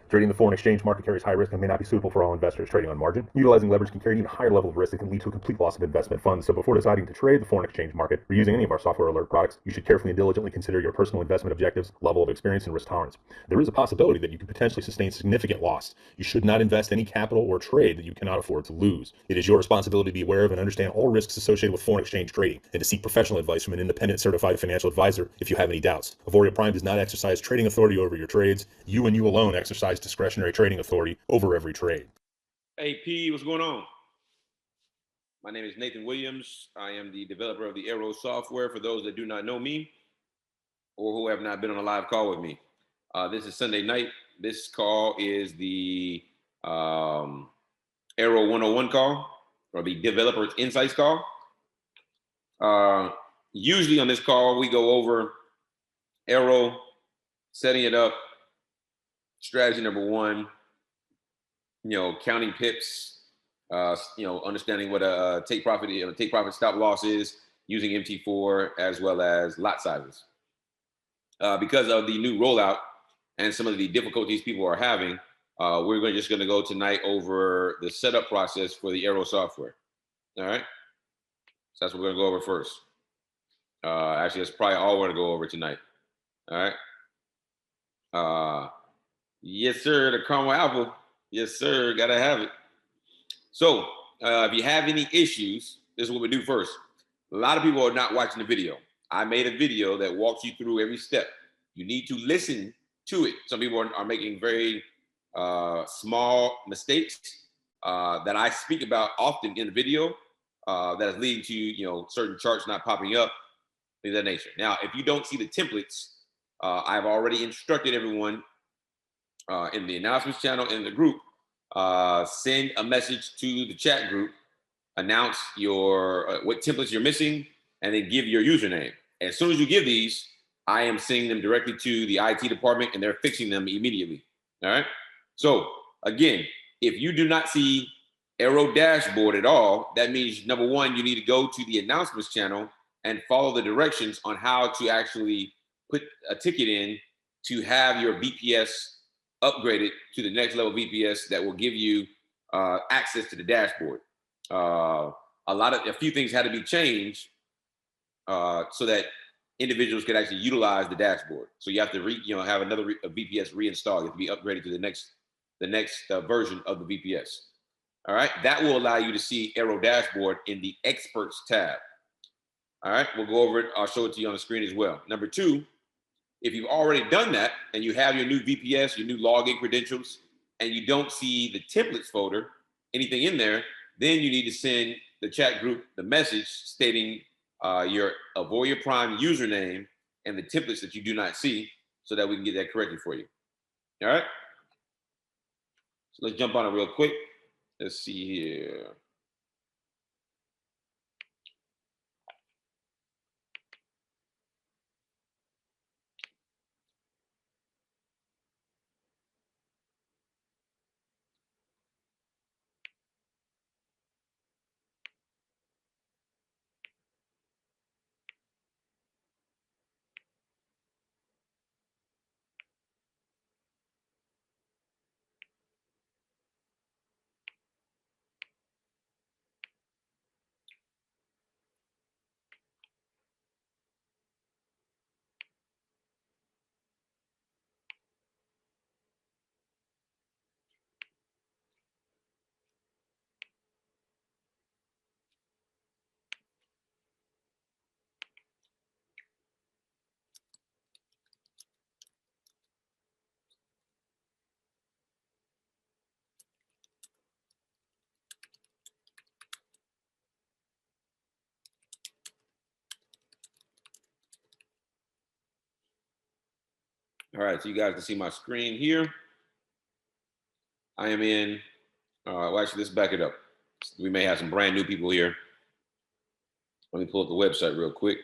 Trading the foreign exchange market carries high risk and may not be suitable for all investors. Trading on margin, utilizing leverage can carry an even higher level of risk that can lead to a complete loss of investment funds. So before deciding to trade the foreign exchange market or using any of our software alert products, you should carefully and diligently consider your personal investment objectives, level of experience, and risk tolerance. There is a possibility that you could potentially sustain significant loss. You should not invest any capital or trade that you cannot afford to lose. It is your responsibility to be aware of and understand all risks associated with foreign exchange trading and to seek professional advice from an independent certified financial advisor if you have any doubts. Auvoria Prime does not exercise trading authority over your trades. You and you alone exercise discretionary trading authority over every trade. Hey P, what's going on? My name is Nathan Williams. I am the developer of the AIRO software for those that do not know me or who have not been on a live call with me. This is Sunday night. This call is the AIRO 101 call, or the Developer Insights call. Usually on this call, we go over AIRO, setting it up, strategy number one, counting pips, understanding what a take profit stop loss is, using MT4 as well as lot sizes. Because of the new rollout and some of the difficulties people are having, we're just going to go tonight over the setup process for the AIRO software. All right, so that's what we're going to go over first. Actually, that's probably all we're going to go over tonight. All right. Yes, sir. The caramel apple. Yes, sir. Gotta have it. So, if you have any issues, this is what we do first. A lot of people are not watching the video. I made a video that walks you through every step. You need to listen to it. Some people are making very small mistakes that I speak about often in the video that is leading to certain charts not popping up, things of that nature. Now, if you don't see the templates, I've already instructed everyone in the announcements channel in the group, send a message to the chat group, announce your what templates you're missing, and then give your username. As soon as you give these, I am sending them directly to the IT department, and they're fixing them immediately. All right. So again, if you do not see AIRO dashboard at all, that means number one, you need to go to the announcements channel and follow the directions on how to actually put a ticket in to have your VPS upgraded to the next level VPS that will give you access to the dashboard. A few things had to be changed so that individuals could actually utilize the dashboard. So you have to have another VPS reinstalled. You have to be upgraded to the next version of the VPS. All right, that will allow you to see AIRO dashboard in the experts tab. All right, we'll go over it. I'll show it to you on the screen as well. Number two, if you've already done that and you have your new VPS, your new login credentials, and you don't see the templates folder, anything in there, then you need to send the chat group the message stating your Auvoria Prime username and the templates that you do not see so that we can get that corrected for you. All right? So let's jump on it real quick. Let's see here. All right, so you guys can see my screen here. I am in, well, actually, let's back it up. We may have some brand new people here. Let me pull up the website real quick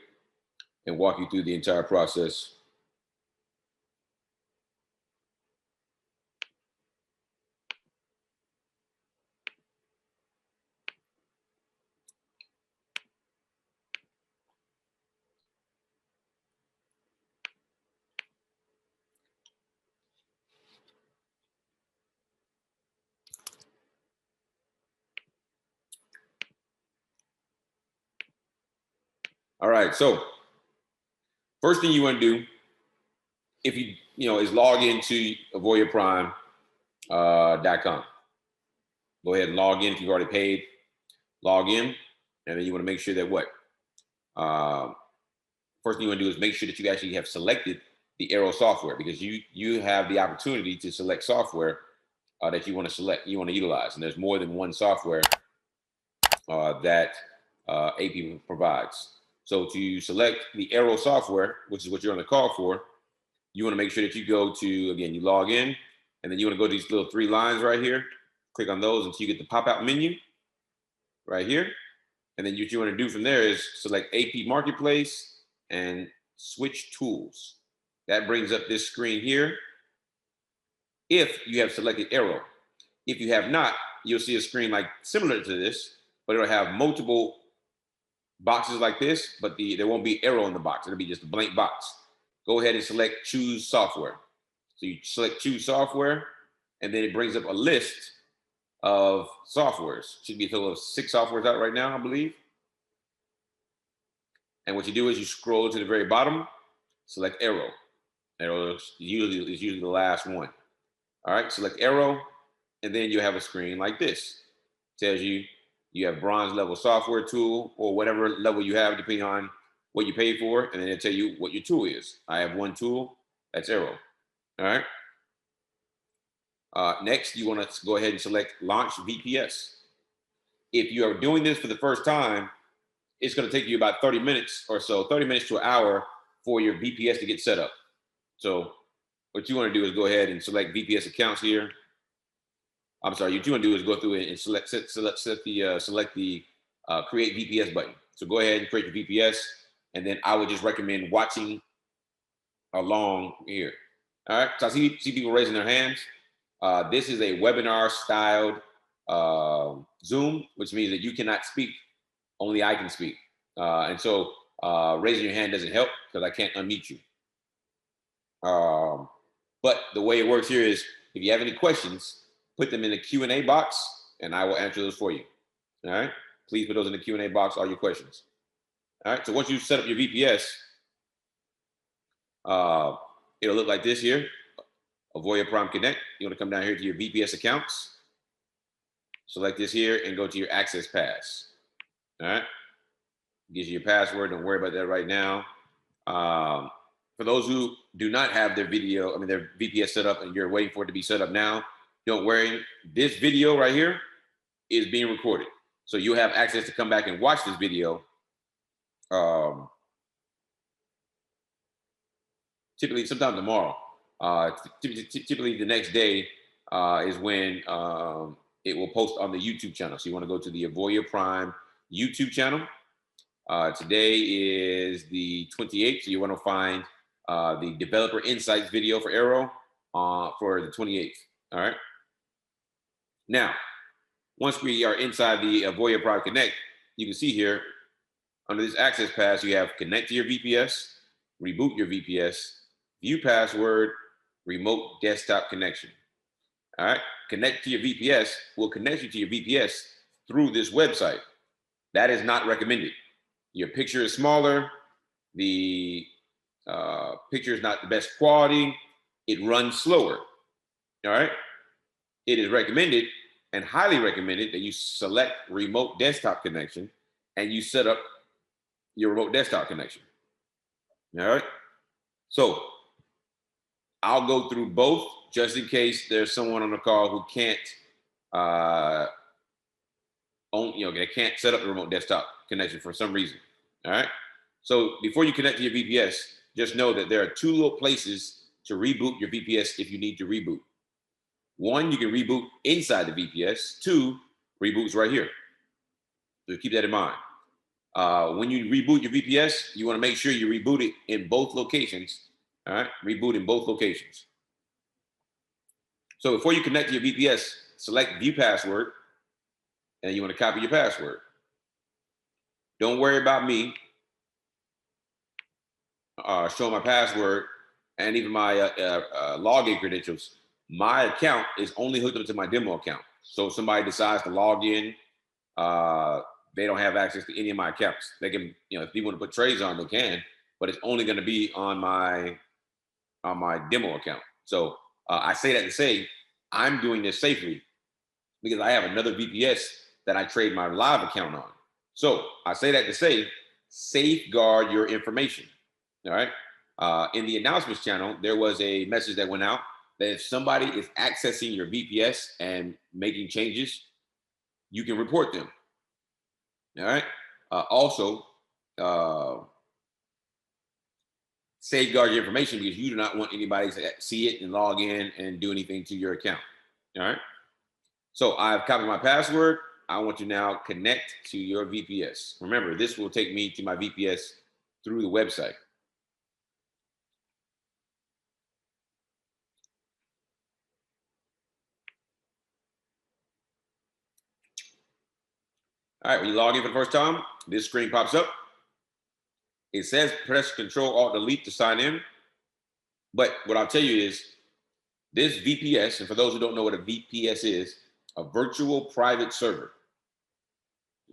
and walk you through the entire process. All right, so first thing you want to do, if is log into AuvoriaPrime.com. Go ahead and log in if you've already paid. Log in, and then you want to make sure that first thing you want to do is make sure that you actually have selected the AIRO software, because you have the opportunity to select software that you want to utilize, and there's more than one software that AP provides. So to select the AIRO software, which is what you're on the call for, you want to make sure that you go to, again, you log in, and then you want to go to these little 3 lines right here. Click on those until you get the pop-out menu right here. And then what you want to do from there is select AP Marketplace and switch tools. That brings up this screen here if you have selected AIRO. If you have not, you'll see a screen like similar to this, but it'll have multiple boxes like this, but there won't be AIRO in the box. It'll be just a blank box. Go ahead and select Choose Software. So you select Choose Software, and then it brings up a list of softwares. Should be a total of 6 softwares out right now, I believe. And what you do is you scroll to the very bottom, select AIRO. AIRO is usually the last one. All right, select AIRO, and then you have a screen like this. It tells you have bronze level software tool, or whatever level you have, depending on what you pay for, and then it'll tell you what your tool is. I have one tool, that's AIRO. All right. Next, you want to go ahead and select Launch VPS. If you are doing this for the first time, it's going to take you about 30 minutes or so, 30 minutes to an hour for your VPS to get set up. So what you want to do is go ahead and select VPS accounts here. I'm sorry, what you want to do is go through it and select the Create VPS button. So go ahead and create your VPS, and then I would just recommend watching along here. All right, so I see people raising their hands. This is a webinar styled Zoom, which means that you cannot speak, only I can speak. And so raising your hand doesn't help because I can't unmute you. But the way it works here is if you have any questions, put them in the Q&A box and I will answer those for you. All right, please put those in the Q&A box, all your questions. All right, so once you set up your VPS, it'll look like this here. Auvoria Prime Connect. You want to come down here to your VPS accounts. Select this here and go to your access pass. All right. Gives you your password. Don't worry about that right now. For those who do not have their their VPS set up and you're waiting for it to be set up now, don't worry. This video right here is being recorded. So you'll have access to come back and watch this video. Typically, sometime tomorrow. Typically the next day is when it will post on the YouTube channel. So you want to go to the Auvoria Prime YouTube channel. Today is the 28th, so you want to find the Developer Insights video for AIRO for the 28th. All right. Now, once we are inside the Auvoria Prime Connect, you can see here under this access pass, you have connect to your VPS, reboot your VPS, view password, remote desktop connection. All right, connect to your VPS will connect you to your VPS through this website. That is not recommended. Your picture is smaller. The picture is not the best quality. It runs slower. All right, it is recommended and highly recommended that you select remote desktop connection and you set up your remote desktop connection. All right, so I'll go through both just in case there's someone on the call who can't, they can't set up the remote desktop connection for some reason. All right. So before you connect to your VPS, just know that there are 2 little places to reboot your VPS if you need to reboot. 1, you can reboot inside the VPS. 2, reboots right here. So keep that in mind. When you reboot your VPS, you want to make sure you reboot it in both locations. All right, reboot in both locations. So before you connect to your VPS, select View Password, and you want to copy your password. Don't worry about me showing my password and even my login credentials. My account is only hooked up to my demo account. So if somebody decides to log in they don't have access to any of my accounts. They can, you know, if you want to put trades on, they can, but it's only going to be on my demo account. So I say that to say I'm doing this safely because I have another VPS that I trade my live account on. So I say that to say safeguard your information. All right. In the announcements channel, there was a message that went out that if somebody is accessing your VPS and making changes, you can report them. All right. Also, safeguard your information because you do not want anybody to see it and log in and do anything to your account. All right. So I've copied my password. I want to now connect to your VPS. Remember, this will take me to my VPS through the website. All right, when you log in for the first time, this screen pops up. It says press Control Alt Delete to sign in. But what I'll tell you is this VPS, and for those who don't know what a VPS is, a virtual private server.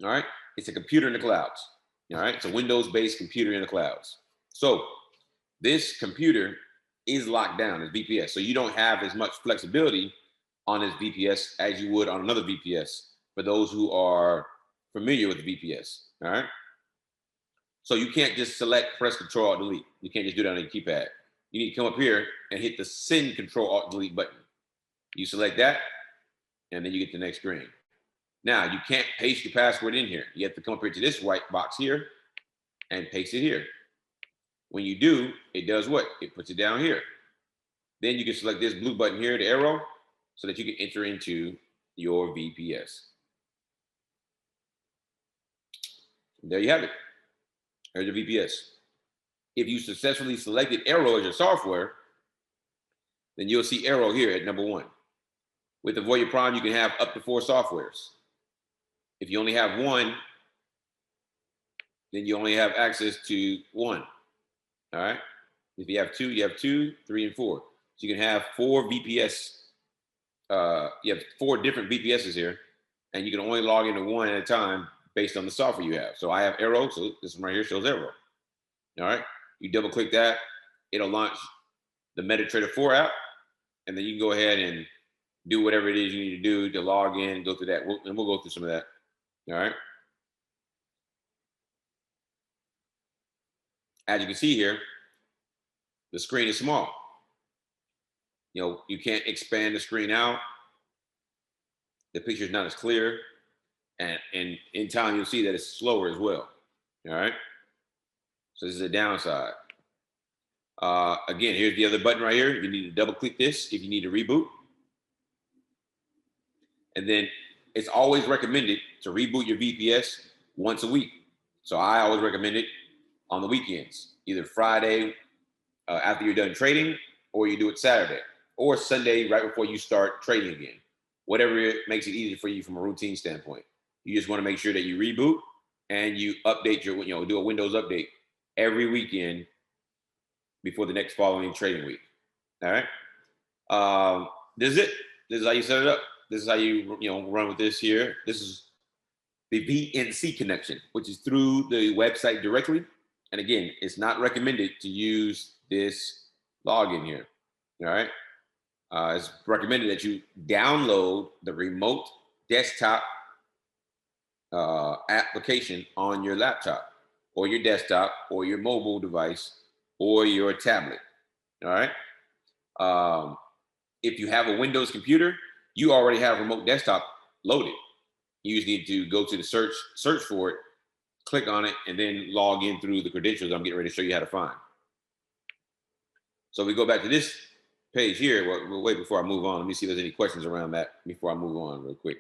All right, it's a computer in the clouds. All right, it's a Windows-based computer in the clouds. So this computer is locked down as VPS. So you don't have as much flexibility on this VPS as you would on another VPS for those who are familiar with the VPS. All right. So you can't just select press Control Alt Delete. You can't just do that on your keypad. You need to come up here and hit the send Control Alt Delete button. You select that, and then you get the next screen. Now you can't paste your password in here. You have to come up here to this white box here and paste it here. When you do, it does what? It puts it down here. Then you can select this blue button here, the arrow, so that you can enter into your VPS. And there you have it. There's your VPS. If you successfully selected AIRO as your software, then you'll see AIRO here at number 1. With Auvoria Prime, you can have up to 4 softwares. If you only have one, then you only have access to one. All right. If you have 2, you have 2, 3, and 4. So you can have 4 VPS. You have 4 different VPSs here, and you can only log into one at a time based on the software you have. So I have AIRO, so this one right here shows AIRO. All right. You double click that, it'll launch the MetaTrader 4 app, and then you can go ahead and do whatever it is you need to do to log in and go through that. And we'll go through some of that. All right. As you can see here, the screen is small. You know, you can't expand the screen out. The picture is not as clear. And in time, you'll see that it's slower as well. All right. So this is a downside. Again, here's the other button right here. You need to double click this if you need to reboot. And then it's always recommended to reboot your VPS once a week. So I always recommend it on the weekends, either Friday after you're done trading, or you do it Saturday, or Sunday right before you start trading again. Whatever makes it easy for you from a routine standpoint. You just want to make sure that you reboot and you update your, do a Windows update every weekend before the next following trading week. All right. This is it. This is how you set it up. This is how you run with this here. This is the VNC connection, which is through the website directly. And again, it's not recommended to use this login here. All right. It's recommended that you download the remote desktop application on your laptop or your desktop or your mobile device or your tablet. All right. If you have a Windows computer, you already have remote desktop loaded. You just need to go to the search for it, click on it, and then log in through the credentials I'm getting ready to show you how to find. So we go back to this page here. Well, wait before I move on. Let me see if there's any questions around that before I move on real quick.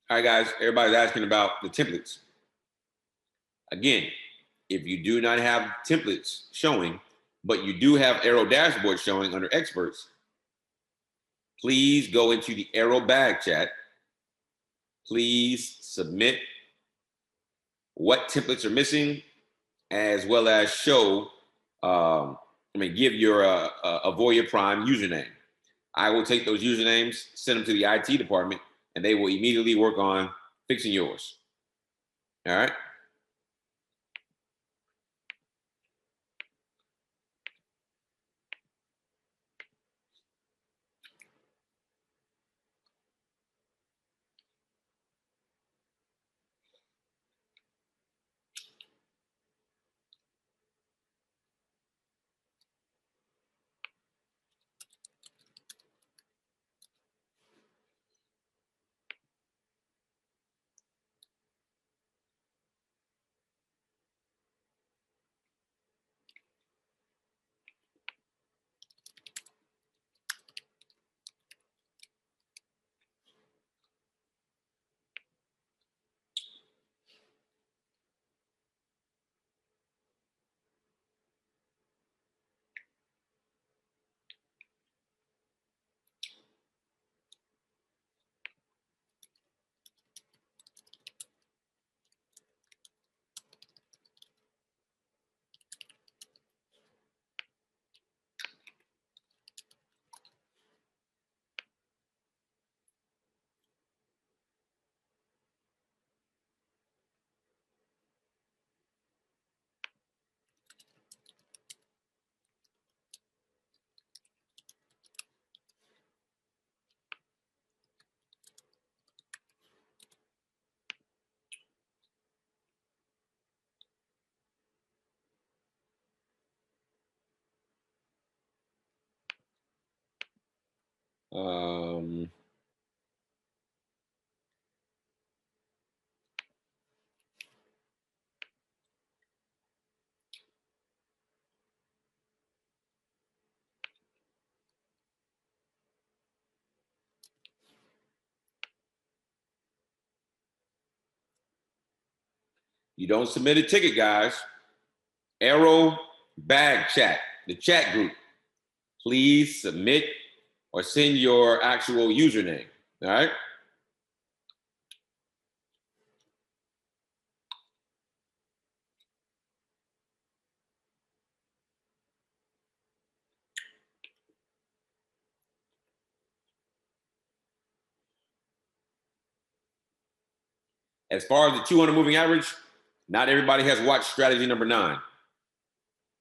All right, guys, everybody's asking about the templates. Again, if you do not have templates showing, but you do have AIRO dashboard showing under experts, please go into the AIRO bag chat. Please submit what templates are missing, as well as show, give your Auvoria Prime username. I will take those usernames, send them to the IT department, and they will immediately work on fixing yours. All right. You don't submit a ticket, guys. AIRO bag chat, the chat group. Please submit or send your actual username. All right. As far as the 200 moving average, not everybody has watched strategy number 9.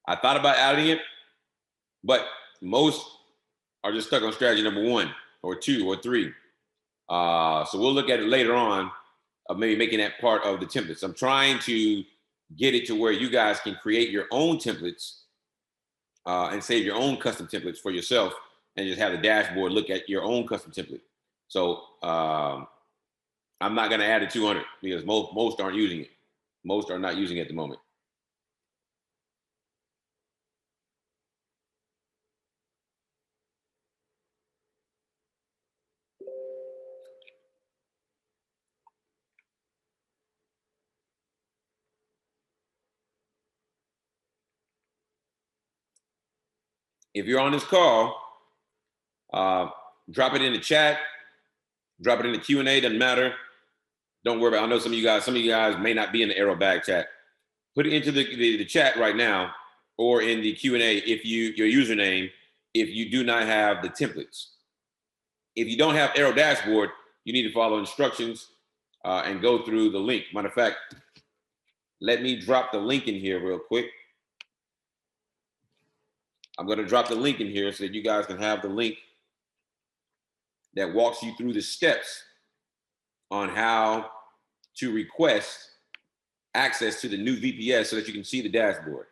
I thought about adding it, but most are just stuck on strategy number 1 or 2 or 3. So we'll look at it later on of maybe making that part of the templates. I'm trying to get it to where you guys can create your own templates and save your own custom templates for yourself and just have the dashboard look at your own custom template. So I'm not going to add a 200 because most aren't using it. Most are not using it at the moment. If you're on this call, drop it in the chat, drop it in the Q&A, doesn't matter. Don't worry about it. I know some of you guys may not be in the AIRO bag chat. Put it into the chat right now or in the Q&A if your username, if you do not have the templates. If you don't have AIRO dashboard, you need to follow instructions and go through the link. Matter of fact, let me drop the link in here real quick. I'm going to drop the link in here so that you guys can have the link that walks you through the steps on how to request access to the new VPS so that you can see the dashboard.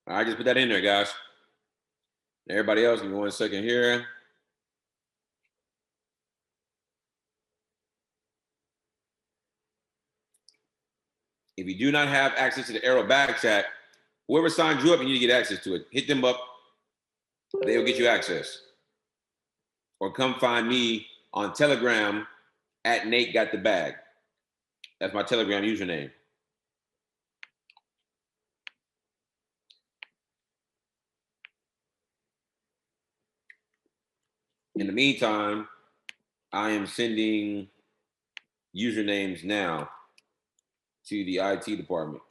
I just put that in there, guys. Everybody else, give me 1 second here. If you do not have access to the AIRO back chat, whoever signed you up, you need to get access to it. Hit them up. They'll get you access. Or come find me on Telegram at Nate Got the Bag. That's my Telegram username. In the meantime, I am sending usernames now to the IT department.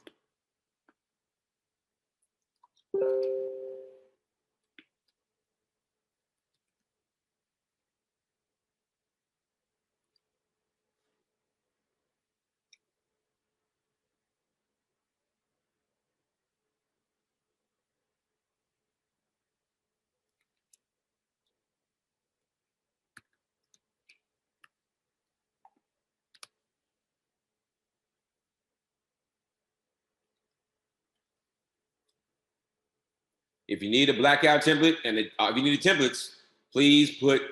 If you need a blackout template and if you need the templates, please put,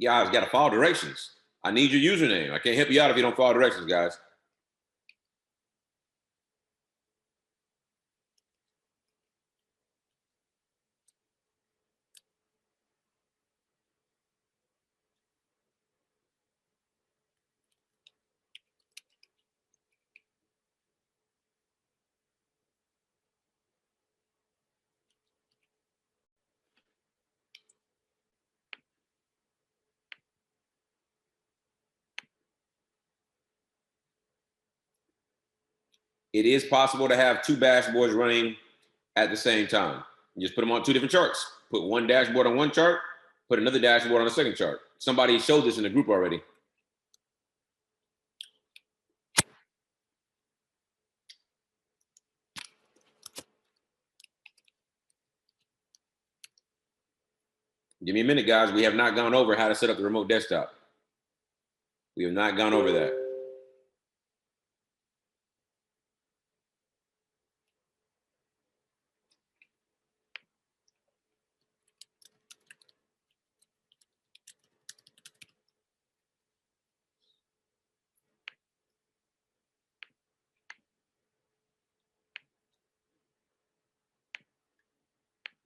guys, got to follow directions. I need your username. I can't help you out if you don't follow directions, guys. It is possible to have two dashboards running at the same time. You just put them on two different charts. Put one dashboard on one chart, put another dashboard on the second chart. Somebody showed this in the group already. Give me a minute, guys. We have not gone over how to set up the remote desktop. We have not gone over that.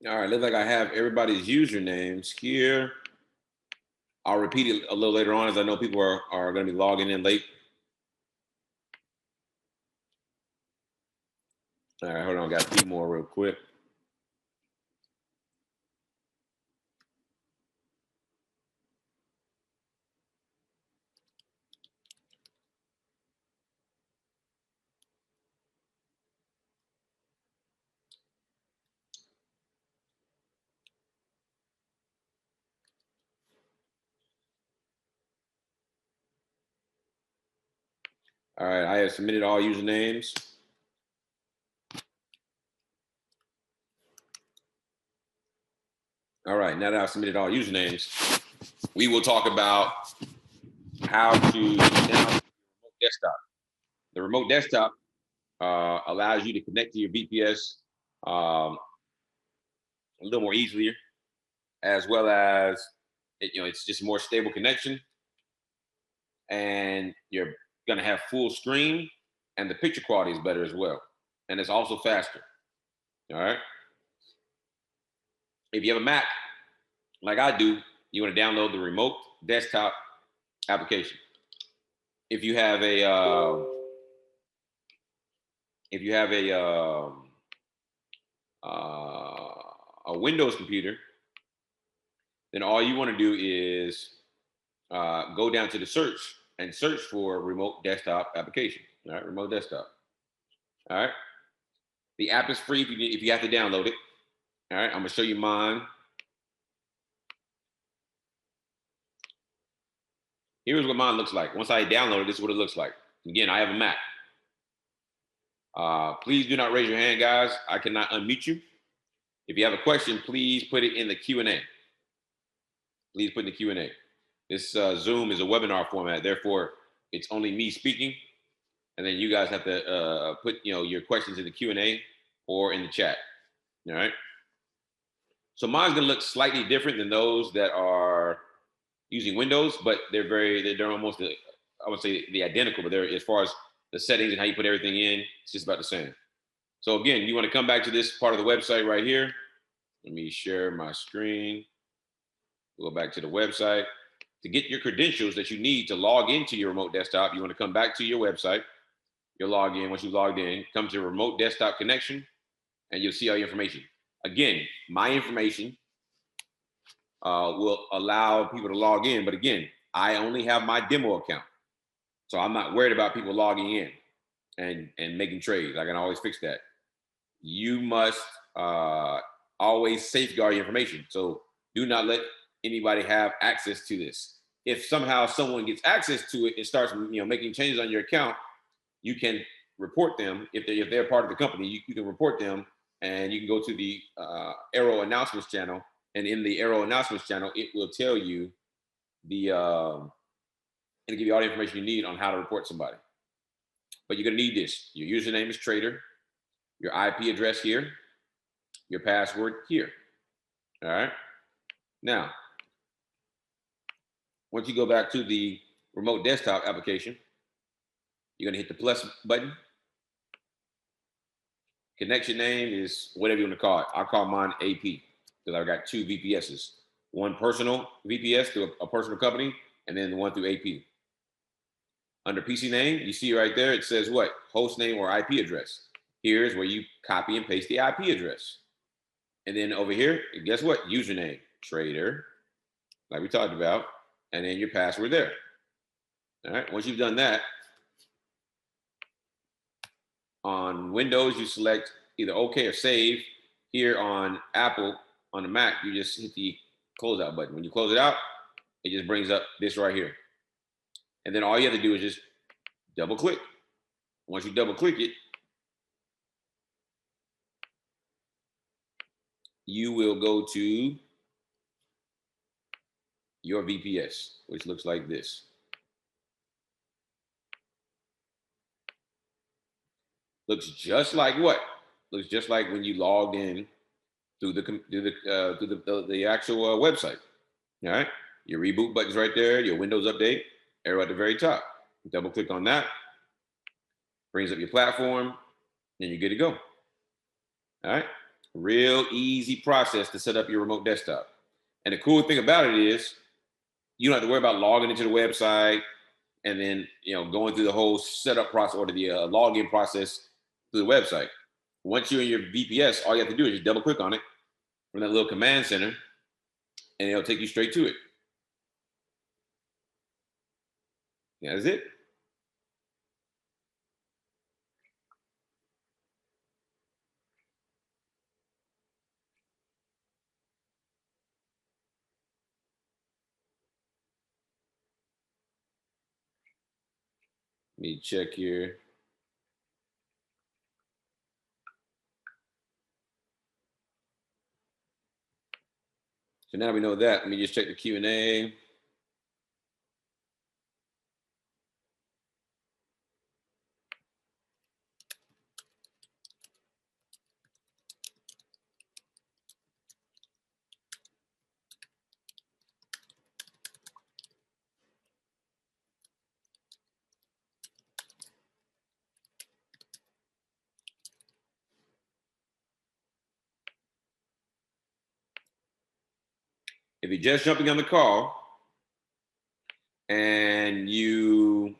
All right, looks like I have everybody's usernames here. I'll repeat it a little later on as I know people are going to be logging in late. All right, hold on. Got a few more real quick. All right, I have submitted all usernames. All right, now that I've submitted all usernames, we will talk about how to download the remote desktop. The remote desktop allows you to connect to your VPS a little more easily, as well as it's just a more stable connection, and you're gonna have full screen, and the picture quality is better as well, and it's also faster. All right. If you have a Mac, like I do, you want to download the remote desktop application. If you have a a Windows computer, then all you want to do is go down to the search and search for remote desktop application. All right, remote desktop. All right. The app is free if you have to download it. All right, I'm gonna show you mine. Here's what mine looks like. Once I download it, this is what it looks like. Again, I have a Mac. Please do not raise your hand, guys. I cannot unmute you. If you have a question, please put it in the Q&A. Please put in the Q&A. This Zoom is a webinar format, therefore it's only me speaking, and then you guys have to put your questions in the Q&A or in the chat. All right. So mine's gonna look slightly different than those that are using Windows, but they're almost I would say the identical, but they're, as far as the settings and how you put everything in, it's just about the same. So again, you want to come back to this part of the website right here. Let me share my screen. Go back to the website. To get your credentials that you need to log into your remote desktop, you want to come back to your website. You'll log in. Once you logged in, come to remote desktop connection, and you'll see all your information. Again, my information will allow people to log in, but again, I only have my demo account. So I'm not worried about people logging in and making trades. I can always fix that. You must always safeguard your information. So do not let anybody have access to this. If somehow someone gets access to it and starts, making changes on your account, you can report them. If they're part of the company, you can report them, and you can go to the AIRO announcements channel. And in the AIRO announcements channel, it will tell you it'll give you all the information you need on how to report somebody. But you're gonna need this. Your username is trader, your IP address here, your password here. All right. Now, once you go back to the remote desktop application, you're gonna hit the plus button. Connection name is whatever you want to call it. I'll call mine AP because I've got two VPSs. One personal VPS through a personal company, and then the one through AP. Under PC name, you see right there, it says what? Host name or IP address. Here's where you copy and paste the IP address. And then over here, guess what? Username, trader, like we talked about, and then your password there. All right, once you've done that, on Windows, you select either OK or save. Here on Apple, on the Mac, you just hit the closeout button. When you close it out, it just brings up this right here. And then all you have to do is just double click. Once you double click it, you will go to your VPS, which looks like this. Looks just like what? Looks just like when you logged in through the actual website. All right, your reboot button's right there. Your Windows update arrow at the very top. Double click on that. Brings up your platform, and you're good to go. All right, real easy process to set up your remote desktop. And the cool thing about it is you don't have to worry about logging into the website and then going through the whole setup process or the login process through the website. Once you're in your VPS, all you have to do is just double click on it from that little command center, and it'll take you straight to it. Yeah, that's it. Let me check here. So now we know that. Let me just check the Q&A. If you're just jumping on the call and you've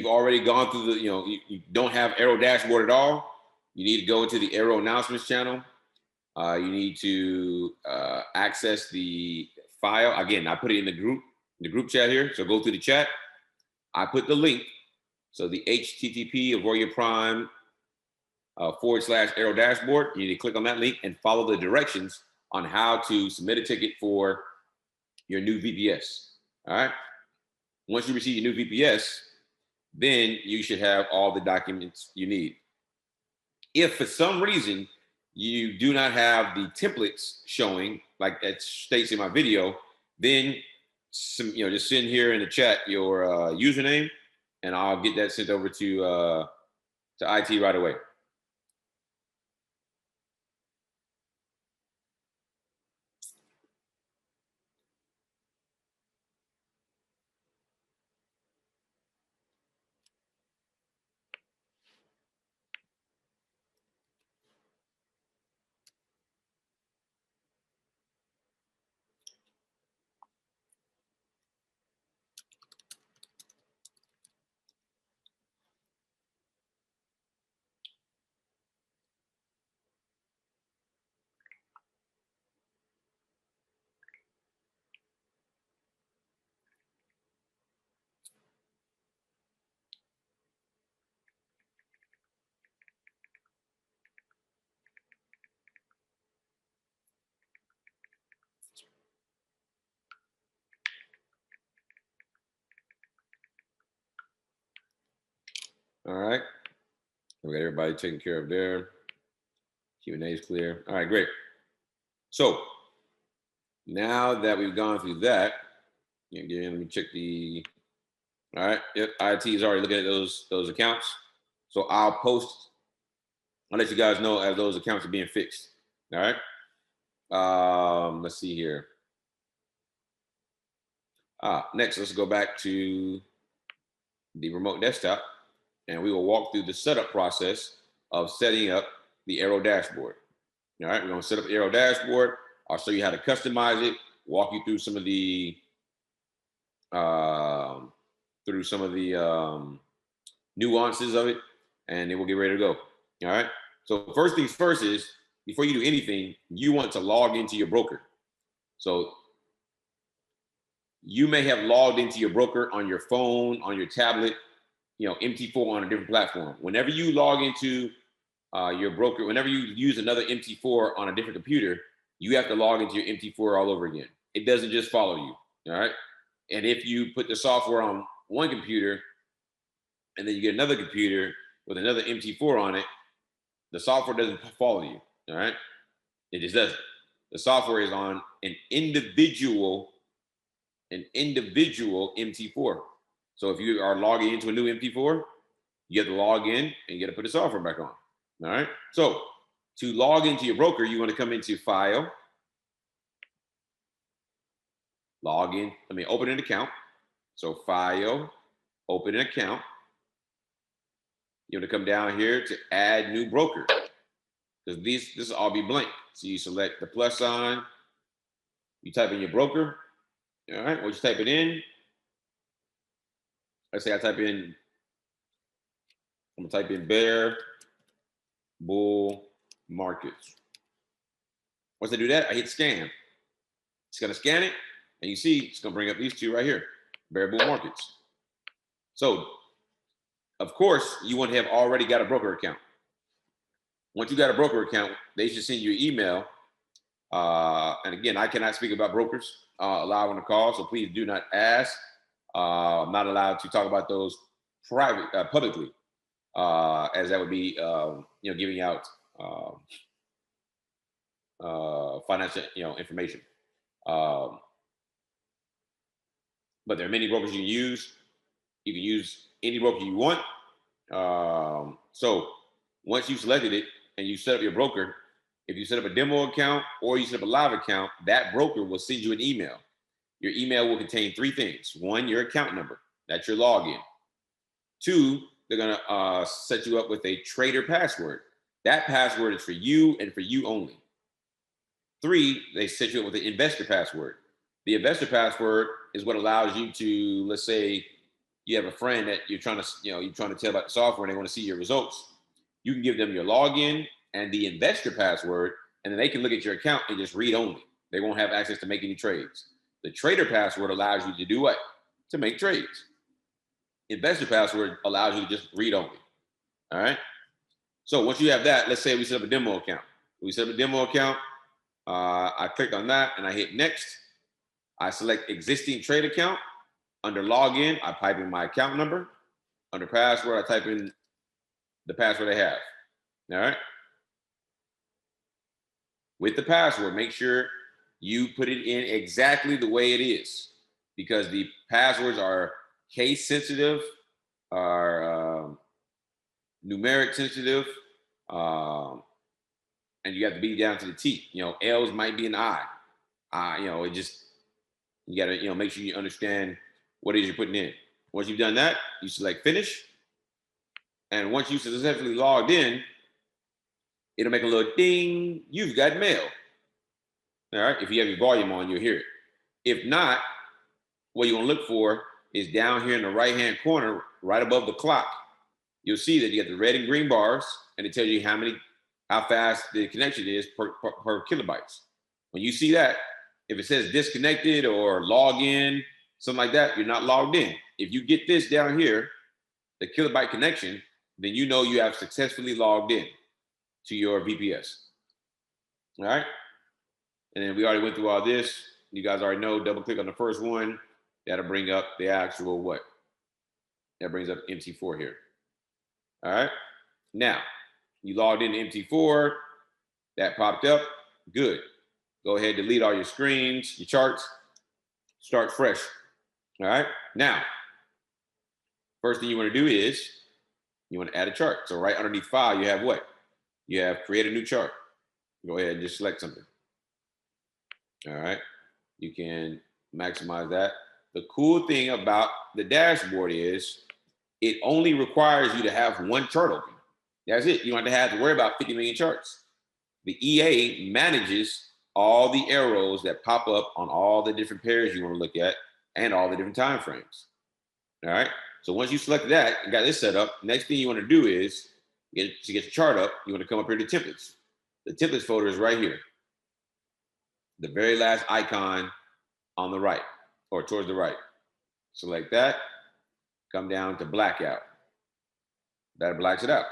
already gone through the, you don't have AIRO dashboard at all, you need to go into the AIRO announcements channel. You need to access the file. Again, I put it in the group chat here. So go through the chat. I put the link. So the HTTP Auvoria Prime /AIRO dashboard. You need to click on that link and follow the directions on how to submit a ticket for your new VPS. All right. Once you receive your new VPS, then you should have all the documents you need. If for some reason you do not have the templates showing, like that states in my video, then just send here in the chat your username, and I'll get that sent over to IT right away. All right. We got everybody taken care of there. Q&A is clear. All right, great. So now that we've gone through that, again, let me check the. All right. Yep. IT is already looking at those accounts. So I'll let you guys know as those accounts are being fixed. All right. Let's see here. Next, let's go back to the remote desktop, and we will walk through the setup process of setting up the AIRO dashboard. All right, we're going to set up the AIRO dashboard. I'll show you how to customize it, walk you through some of the nuances of it, and then we'll get ready to go. All right. So first things first is, before you do anything, you want to log into your broker. So you may have logged into your broker on your phone, on your tablet, MT4 on a different platform. Whenever you log into your broker, whenever you use another MT4 on a different computer, you have to log into your MT4 all over again. It doesn't just follow you. All right. And if you put the software on one computer and then you get another computer with another MT4 on it, the software doesn't follow you. All right. It just doesn't. The software is on an individual MT4. So if you are logging into a new MT4, you have to log in and you got to put the software back on. All right. So to log into your broker, you want to come into File, log in. Open an account. So File, open an account. You want to come down here to Add New Broker, because this will all be blank. So you select the plus sign. You type in your broker. All right. Once you type it in, let's say I'm going to type in Bear Bull Markets. Once I do that, I hit scan. It's going to scan it, and you see it's going to bring up these two right here, Bear Bull Markets. So, of course, you want to have already got a broker account. Once you got a broker account, they should send you an email. And again, I cannot speak about brokers live on the call, so please do not ask. I'm not allowed to talk about those publicly, as that would be, giving out financial, information. But there are many brokers you can use. You can use any broker you want. So once you selected it and you set up your broker, if you set up a demo account or you set up a live account, that broker will send you an email. Your email will contain three things. One, your account number. That's your login. Two, they're going to set you up with a trader password. That password is for you and for you only. Three, they set you up with an investor password. The investor password is what allows you to, let's say, you have a friend that you're trying to tell about the software and they want to see your results. You can give them your login and the investor password, and then they can look at your account and just read only. They won't have access to make any trades. The trader password allows you to do what? To make trades. Investor password allows you to just read only. All right. So once you have that, let's say we set up a demo account. We set up a demo account. I click on that and I hit next. I select existing trade account. Under login, I type in my account number. Under password, I type in the password I have. All right. With the password, make sure you put it in exactly the way it is, because the passwords are case sensitive, are numeric sensitive, and you have to be down to the T. L's might be an I. It just, you got to, make sure you understand what it is you're putting in. Once you've done that, you select finish. And once you successfully logged in, it'll make a little ding, you've got mail. All right, if you have your volume on, you'll hear it. If not, what you're gonna look for is down here in the right-hand corner, right above the clock. You'll see that you get the red and green bars, and it tells you how fast the connection is per kilobytes. When you see that, if it says disconnected or log in, something like that, you're not logged in. If you get this down here, the kilobyte connection, then you know you have successfully logged in to your VPS. All right. And then we already went through all this. You guys already know, double click on the first one. That'll bring up the actual what? That brings up MT4 here. All right. Now, you logged into MT4. That popped up. Good. Go ahead, delete all your screens, your charts. Start fresh. All right. Now, first thing you want to do is you want to add a chart. So right underneath file, you have what? You have create a new chart. Go ahead and just select something. All right. You can maximize that. The cool thing about the dashboard is it only requires you to have one chart open. That's it. You don't have to worry about 50 million charts. The EA manages all the arrows that pop up on all the different pairs you want to look at and all the different time frames. All right. So once you select that and got this set up, next thing you want to do is to get your chart up, you want to come up here to templates. The templates folder is right here. The very last icon on the right or towards the right. Select that, come down to blackout. That blacks it out.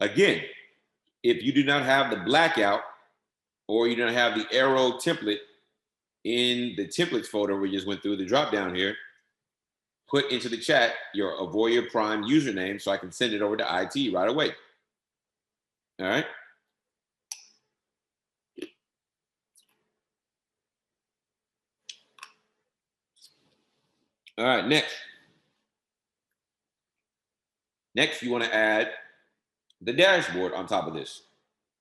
Again, if you do not have the blackout or you don't have the AIRO template in the templates folder we just went through, the drop down here, put into the chat your Auvoria Prime username so I can send it over to IT right away. All right. All right, next. Next, you want to add the dashboard on top of this.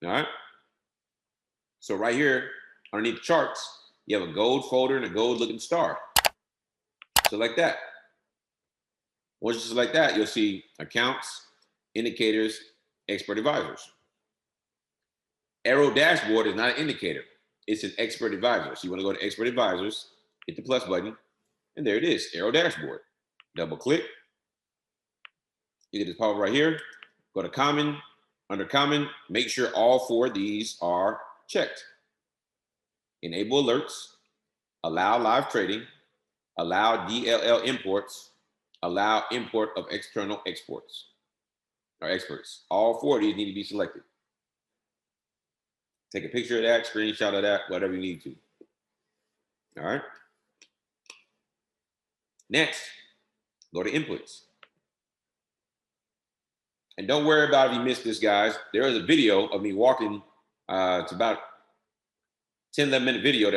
All right. So right here, underneath charts, you have a gold folder and a gold looking star. Select that. Once you select that, you'll see accounts, indicators, expert advisors. AIRO dashboard is not an indicator. It's an expert advisor. So you want to go to expert advisors, hit the plus button, and there it is, AIRO dashboard. Double click. You get this pop up right here. Go to common. Under common, make sure all four of these are checked. Enable alerts, allow live trading, allow DLL imports, allow import of external exports or experts. All four of these need to be selected. Take a picture of that, screenshot of that, whatever you need to. All right. Next, go to inputs. And don't worry about if you missed this, guys. There is a video of me walking. It's about 10, 11-minute video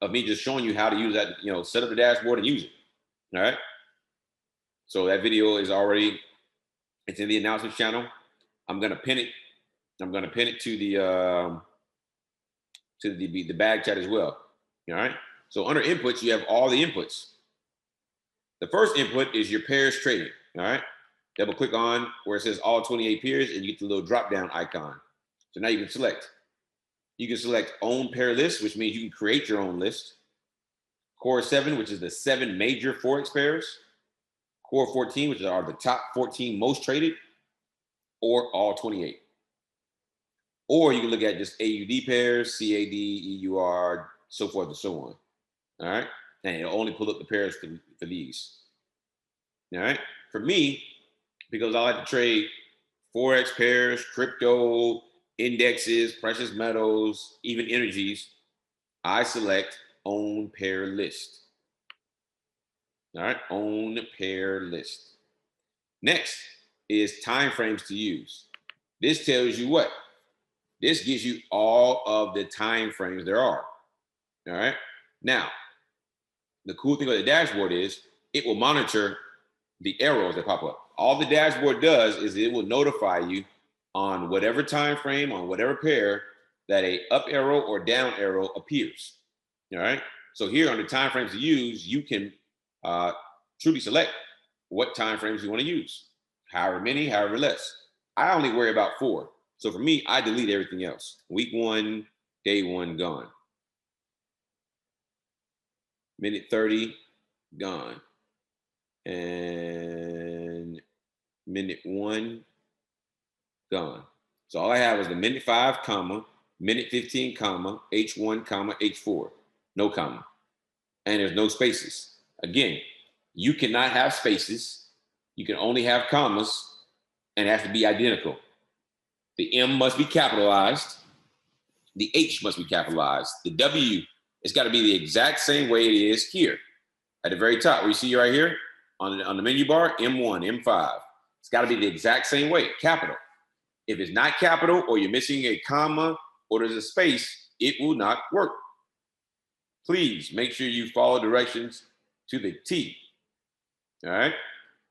of me just showing you how to use that, set up the dashboard and use it. All right. So that video is already, it's in the announcements channel. I'm going to pin it. I'm going to pin it to the bag chat as well. All right. So under inputs, you have all the inputs. The first input is your pairs trading. All right. Double click on where it says all 28 pairs and you get the little drop down icon. So now you can select. You can select own pair list, which means you can create your own list. Core 7, which is the 7 major Forex pairs. Core 14, which are the top 14 most traded, or all 28. Or you can look at just AUD pairs, CAD, EUR, so forth and so on. All right. And it'll only pull up the pairs for these. All right. For me, because I like to trade Forex pairs, crypto, indexes, precious metals, even energies, I select own pair list. All right, own pair list. Next is time frames to use. This tells you what? This gives you all of the time frames there are. All right. Now, the cool thing about the dashboard is it will monitor the arrows that pop up. All the dashboard does is it will notify you on whatever time frame, on whatever pair, that a up arrow or down arrow appears. All right. So here on the time frames to use, you can truly select what time frames you want to use. However many, however less. I only worry about 4. So for me, I delete everything else. Week 1, day 1, gone. Minute 30, gone. And minute 1, gone. So all I have is the minute 5, comma, minute 15, comma, H1, comma, H4. No comma. And there's no spaces. Again, you cannot have spaces. You can only have commas, and it has to be identical. The M must be capitalized. The H must be capitalized. The W, it's got to be the exact same way it is here. At the very top, where you see right here on the menu bar, M1, M5. It's got to be the exact same way, capital. If it's not capital or you're missing a comma or there's a space, it will not work. Please make sure you follow directions to the T. All right.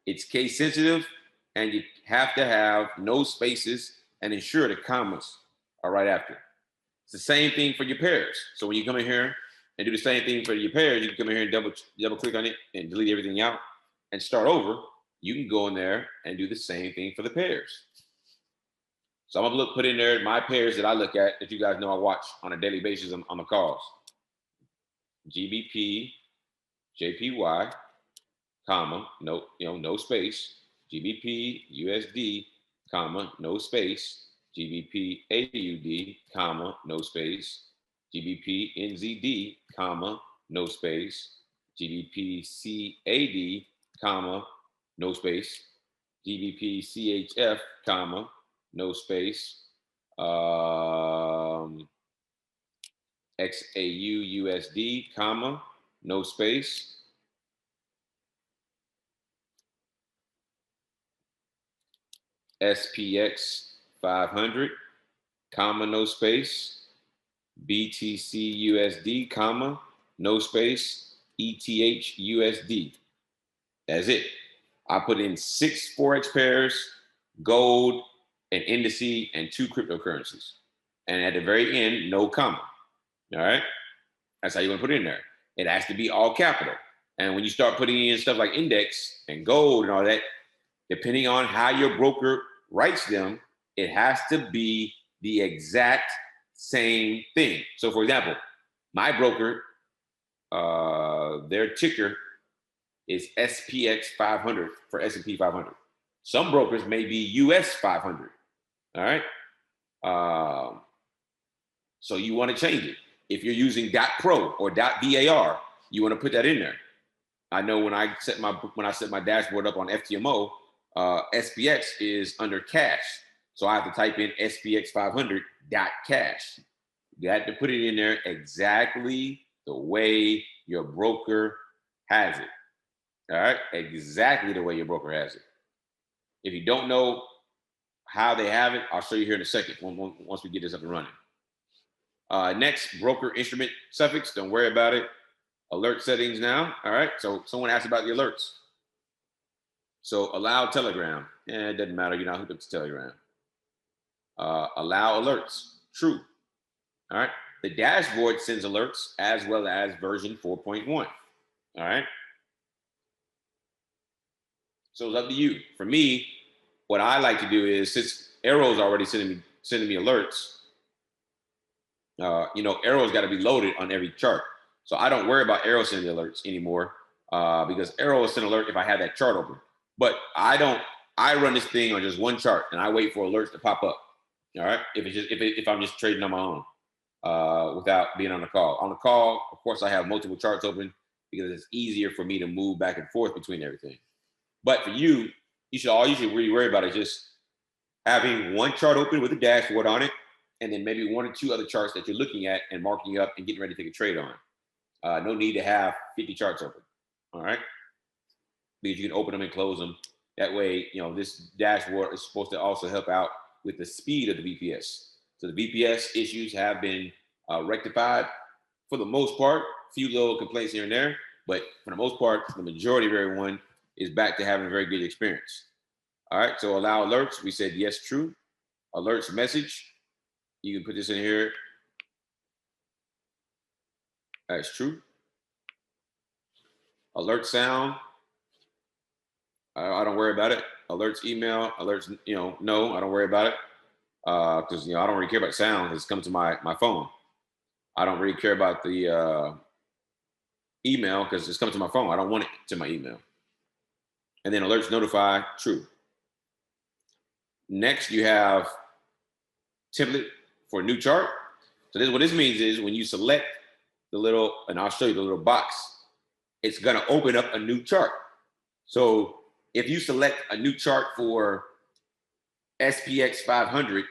It's case sensitive and you have to have no spaces and ensure the commas are right after. It's the same thing for your pairs. So when you come in here and do the same thing for your pairs, you can come in here and double click on it and delete everything out and start over. You can go in there and do the same thing for the pairs. So I'm gonna put in there my pairs that I look at that you guys know I watch on a daily basis on the calls. GBP, JPY, comma, no space, GBP, USD, comma, no space, GBP, AUD, comma, no space, GBP, NZD, comma, no space, GBP, CAD, comma, no space, GBP, CHF, comma, no space, XAU, USD, comma, no space, SPX 500, comma, no space, BTC USD, comma, no space, ETH USD. That's it. I put in 6 Forex pairs, gold, an indice, and 2 cryptocurrencies. And at the very end, no comma. All right. That's how you're going to put it in there. It has to be all capital. And when you start putting in stuff like index and gold and all that, depending on how your broker writes them, it has to be the exact same thing. So for example, my broker, their ticker is SPX 500 for S&P 500. Some brokers may be US 500. All right. So you want to change it. If you're using .pro or .var, you want to put that in there. I know when I set my dashboard up on FTMO, SPX is under cash. So I have to type in SPX 500 .cash. You have to put it in there exactly the way your broker has it. All right, exactly the way your broker has it. If you don't know how they have it, I'll show you here in a second once we get this up and running. Next, broker instrument suffix. Don't worry about it. Alert settings now. All right. So someone asked about the alerts. So allow Telegram. It doesn't matter. You're not hooked up to Telegram. Allow alerts. True. All right. The dashboard sends alerts as well as version 4.1. All right. So it's up to you. For me, what I like to do is, since AIRO is already sending me alerts, AIRO's got to be loaded on every chart. So I don't worry about AIRO sending alerts anymore because AIRO will send alert if I have that chart open. But I run this thing on just one chart and I wait for alerts to pop up. All right. If I'm just trading on my own without being on the call. On the call, of course, I have multiple charts open because it's easier for me to move back and forth between everything. But for you, all you should really worry about is just having one chart open with a dashboard on it, and then maybe 1 or 2 other charts that you're looking at and marking up and getting ready to take a trade on. No need to have 50 charts open. All right. Because you can open them and close them. That way, this dashboard is supposed to also help out with the speed of the VPS. So the VPS issues have been rectified for the most part. A few little complaints here and there, but for the most part, the majority of everyone is back to having a very good experience. All right. So allow alerts. We said yes, true. Alerts message. You can put this in here. That's true. Alert sound. I don't worry about it. Alerts email. Alerts, no, I don't worry about it. Because, I don't really care about sound. It's coming to my phone. I don't really care about the email because it's coming to my phone. I don't want it to my email. And then alerts notify, true. Next, you have template for a new chart. So what this means is when you select the little, and I'll show you the little box, it's gonna open up a new chart. So if you select a new chart for SPX 500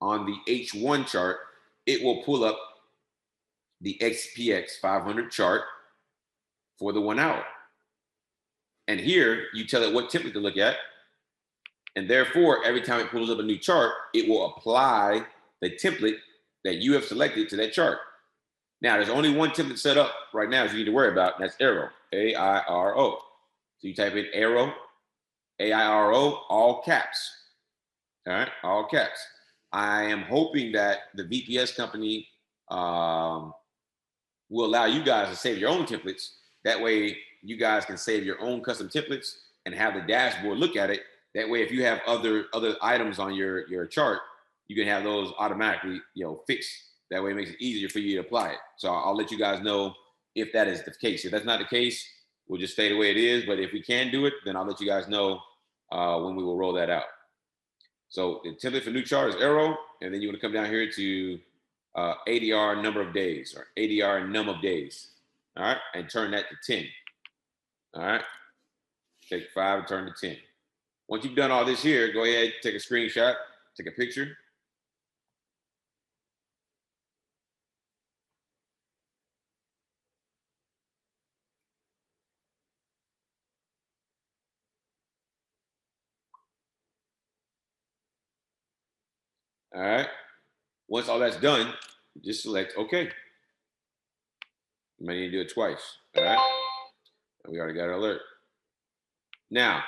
on the H1 chart, it will pull up the SPX 500 chart for the 1 hour. And here you tell it what template to look at. And therefore, every time it pulls up a new chart, it will apply the template that you have selected to that chart. Now, there's only one template set up right now that you need to worry about, and that's AIRO, A-I-R-O. So you type in AIRO, A-I-R-O, all caps. All right, all caps. I am hoping that the VPS company will allow you guys to save your own templates. That way, you guys can save your own custom templates and have the dashboard look at it. That way, if you have other items on your chart, you can have those automatically, fixed. That way, it makes it easier for you to apply it. So I'll let you guys know if that is the case. If that's not the case, we'll just stay the way it is. But if we can do it, then I'll let you guys know when we will roll that out. So the template for new chart is AIRO, and then you want to come down here to ADR number of days, or ADR num of days. All right, and turn that to 10. All right, take 5 and turn to 10. Once you've done all this here, go ahead, take a screenshot, take a picture. All right, once all that's done, just select OK. You might need to do it twice. All right, we already got an alert. Now,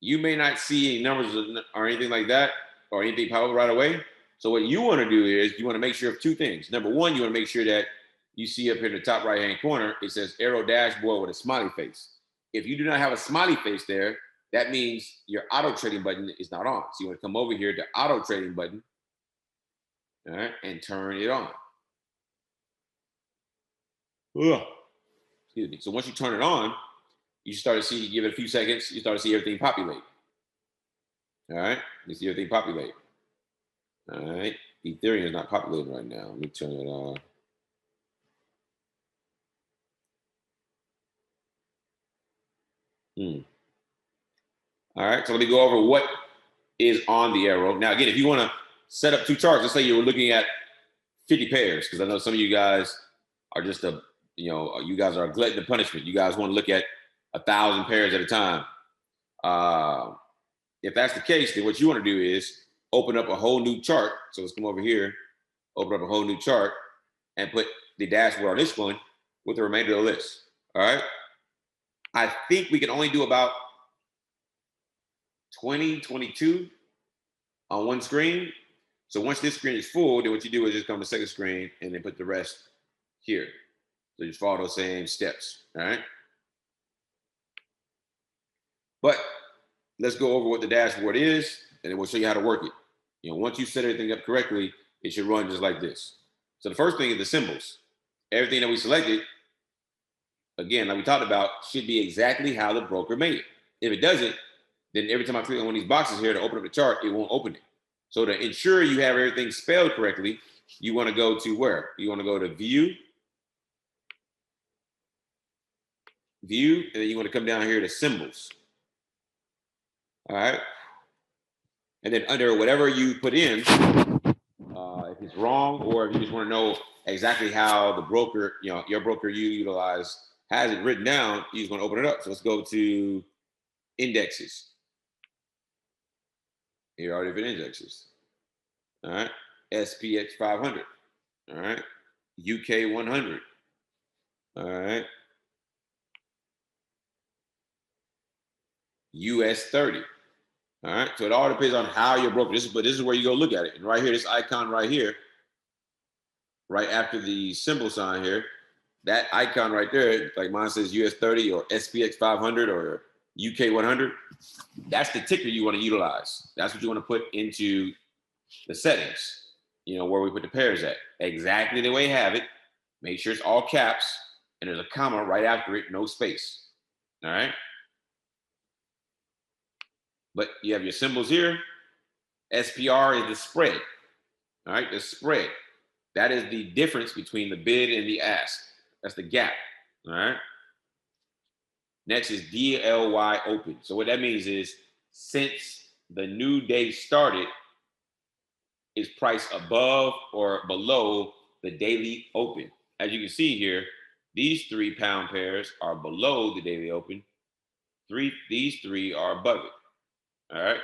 you may not see any numbers or anything like that, or anything pop up right away. So what you want to do is you want to make sure of two things. Number one, you want to make sure that you see up here in the top right-hand corner, it says AIRO dashboard with a smiley face. If you do not have a smiley face there, that means your auto trading button is not on. So you want to come over here to auto trading button, all right, and turn it on. Ugh. Excuse me. So once you turn it on, you start to see, give it a few seconds, you start to see everything populate. All right, you see everything populate. All right, Ethereum is not populating right now. Let me turn it on. All right, so let me go over what is on the AIRO. Now, again, if you want to set up two charts, let's say you were looking at 50 pairs, because I know some of you guys are just you guys are a glutton of punishment. You guys want to look at 1,000 pairs at a time. If that's the case, then what you want to do is open up a whole new chart. So let's come over here, open up a whole new chart, and put the dashboard on this one with the remainder of the list. All right. I think we can only do about 20, 22 on one screen. So once this screen is full, then what you do is just come to the second screen and then put the rest here. So just follow those same steps. All right. But let's go over what the dashboard is, and then we'll show you how to work it. Once you set everything up correctly, it should run just like this. So the first thing is the symbols. Everything that we selected, again, like we talked about, should be exactly how the broker made it. If it doesn't, then every time I click on one of these boxes here to open up the chart, it won't open it. So to ensure you have everything spelled correctly, you want to go to where? You want to go to view, and then you want to come down here to symbols. All right. And then under whatever you put in, if it's wrong, or if you just want to know exactly how the broker, your broker you utilize has it written down, you just want to open it up. So let's go to indexes. Here are different indexes. All right. SPX 500. All right. UK 100. All right. US 30. All right. So it all depends on how your broker. But this is where you go look at it. And right here, this icon right here, right after the symbol sign here, that icon right there, like mine says US 30 or SPX 500 or UK 100, that's the ticker you want to utilize. That's what you want to put into the settings, where we put the pairs at. Exactly the way you have it. Make sure it's all caps and there's a comma right after it, no space. All right. But you have your symbols here. SPR is the spread. All right, the spread. That is the difference between the bid and the ask. That's the gap. All right. Next is DLY open. So what that means is since the new day started, is priced above or below the daily open. As you can see here, these 3 pound pairs are below the daily open. These three are above it. All right.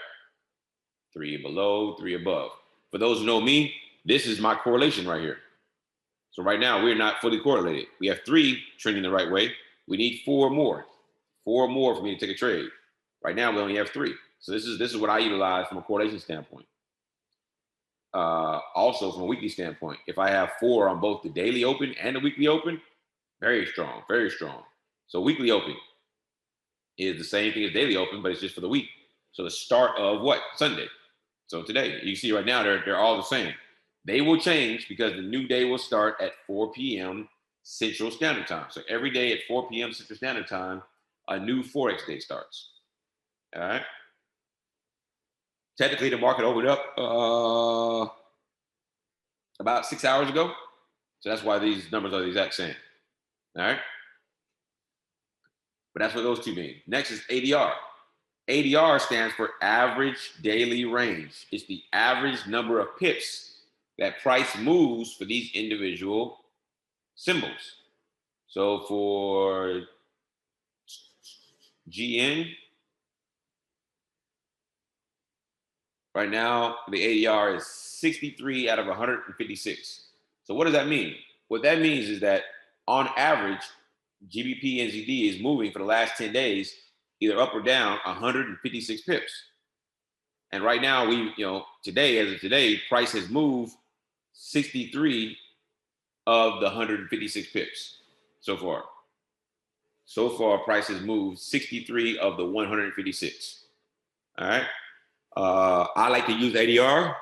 3 below, 3 above. For those who know me, this is my correlation right here. So right now we're not fully correlated. We have 3 trending the right way. We need 4 more. 4 more for me to take a trade. Right now we only have 3. So this is what I utilize from a correlation standpoint. Also from a weekly standpoint, if I have 4 on both the daily open and the weekly open, very strong, very strong. So weekly open is the same thing as daily open, but it's just for the week. So the start of what? Sunday. So today, you see right now, they're all the same. They will change because the new day will start at 4 p.m. Central Standard Time. So every day at 4 p.m. Central Standard Time, a new Forex day starts. All right. Technically, the market opened up about 6 hours ago. So that's why these numbers are the exact same. All right. But that's what those two mean. Next is ADR. ADR stands for average daily range. It's the average number of pips that price moves for these individual symbols. So for GN, right now the ADR is 63 out of 156. So what does that mean? What that means is that on average, GBP NZD is moving for the last 10 days, either up or down 156 pips. And right now, today, as of today, price has moved 63 of the 156 pips so far. So far, price has moved 63 of the 156. All right. I like to use ADR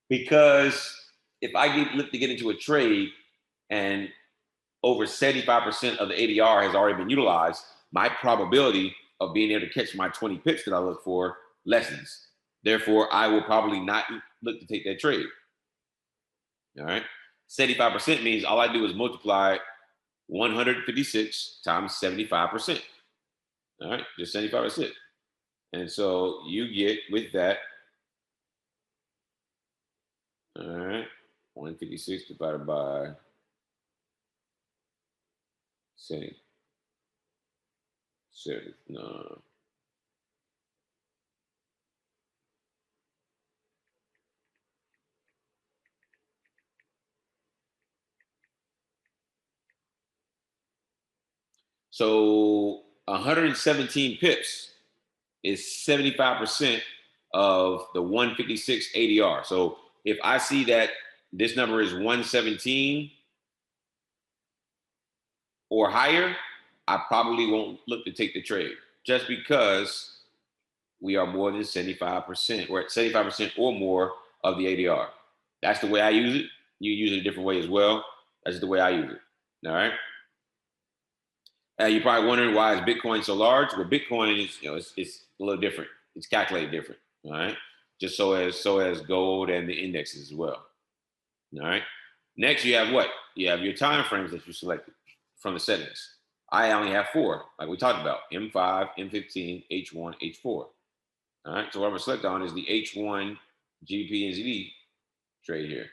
because if I look to get into a trade and over 75% of the ADR has already been utilized, my probability of being able to catch my 20 pips that I look for lessens. Therefore, I will probably not look to take that trade. All right. 75% means all I do is multiply 156 times 75%. All right. Just 75%. And so you get with that, all right, 156 divided by 70. No. So 117 pips is 75% of the 156 ADR. So if I see that this number is 117 or higher, I probably won't look to take the trade just because we are more than 75%. We're at 75% or more of the ADR. That's the way I use it. You use it a different way as well. That's the way I use it. All right. You're probably wondering why is Bitcoin so large? Well, Bitcoin is, it's a little different. It's calculated different. All right. Just so as gold and the indexes as well. All right. Next, you have what? You have your time frames that you selected from the settings. I only have 4, like we talked about: M5, M15, H1, H4. All right. So what I'm gonna select on is the H1 GBP NZD trade here.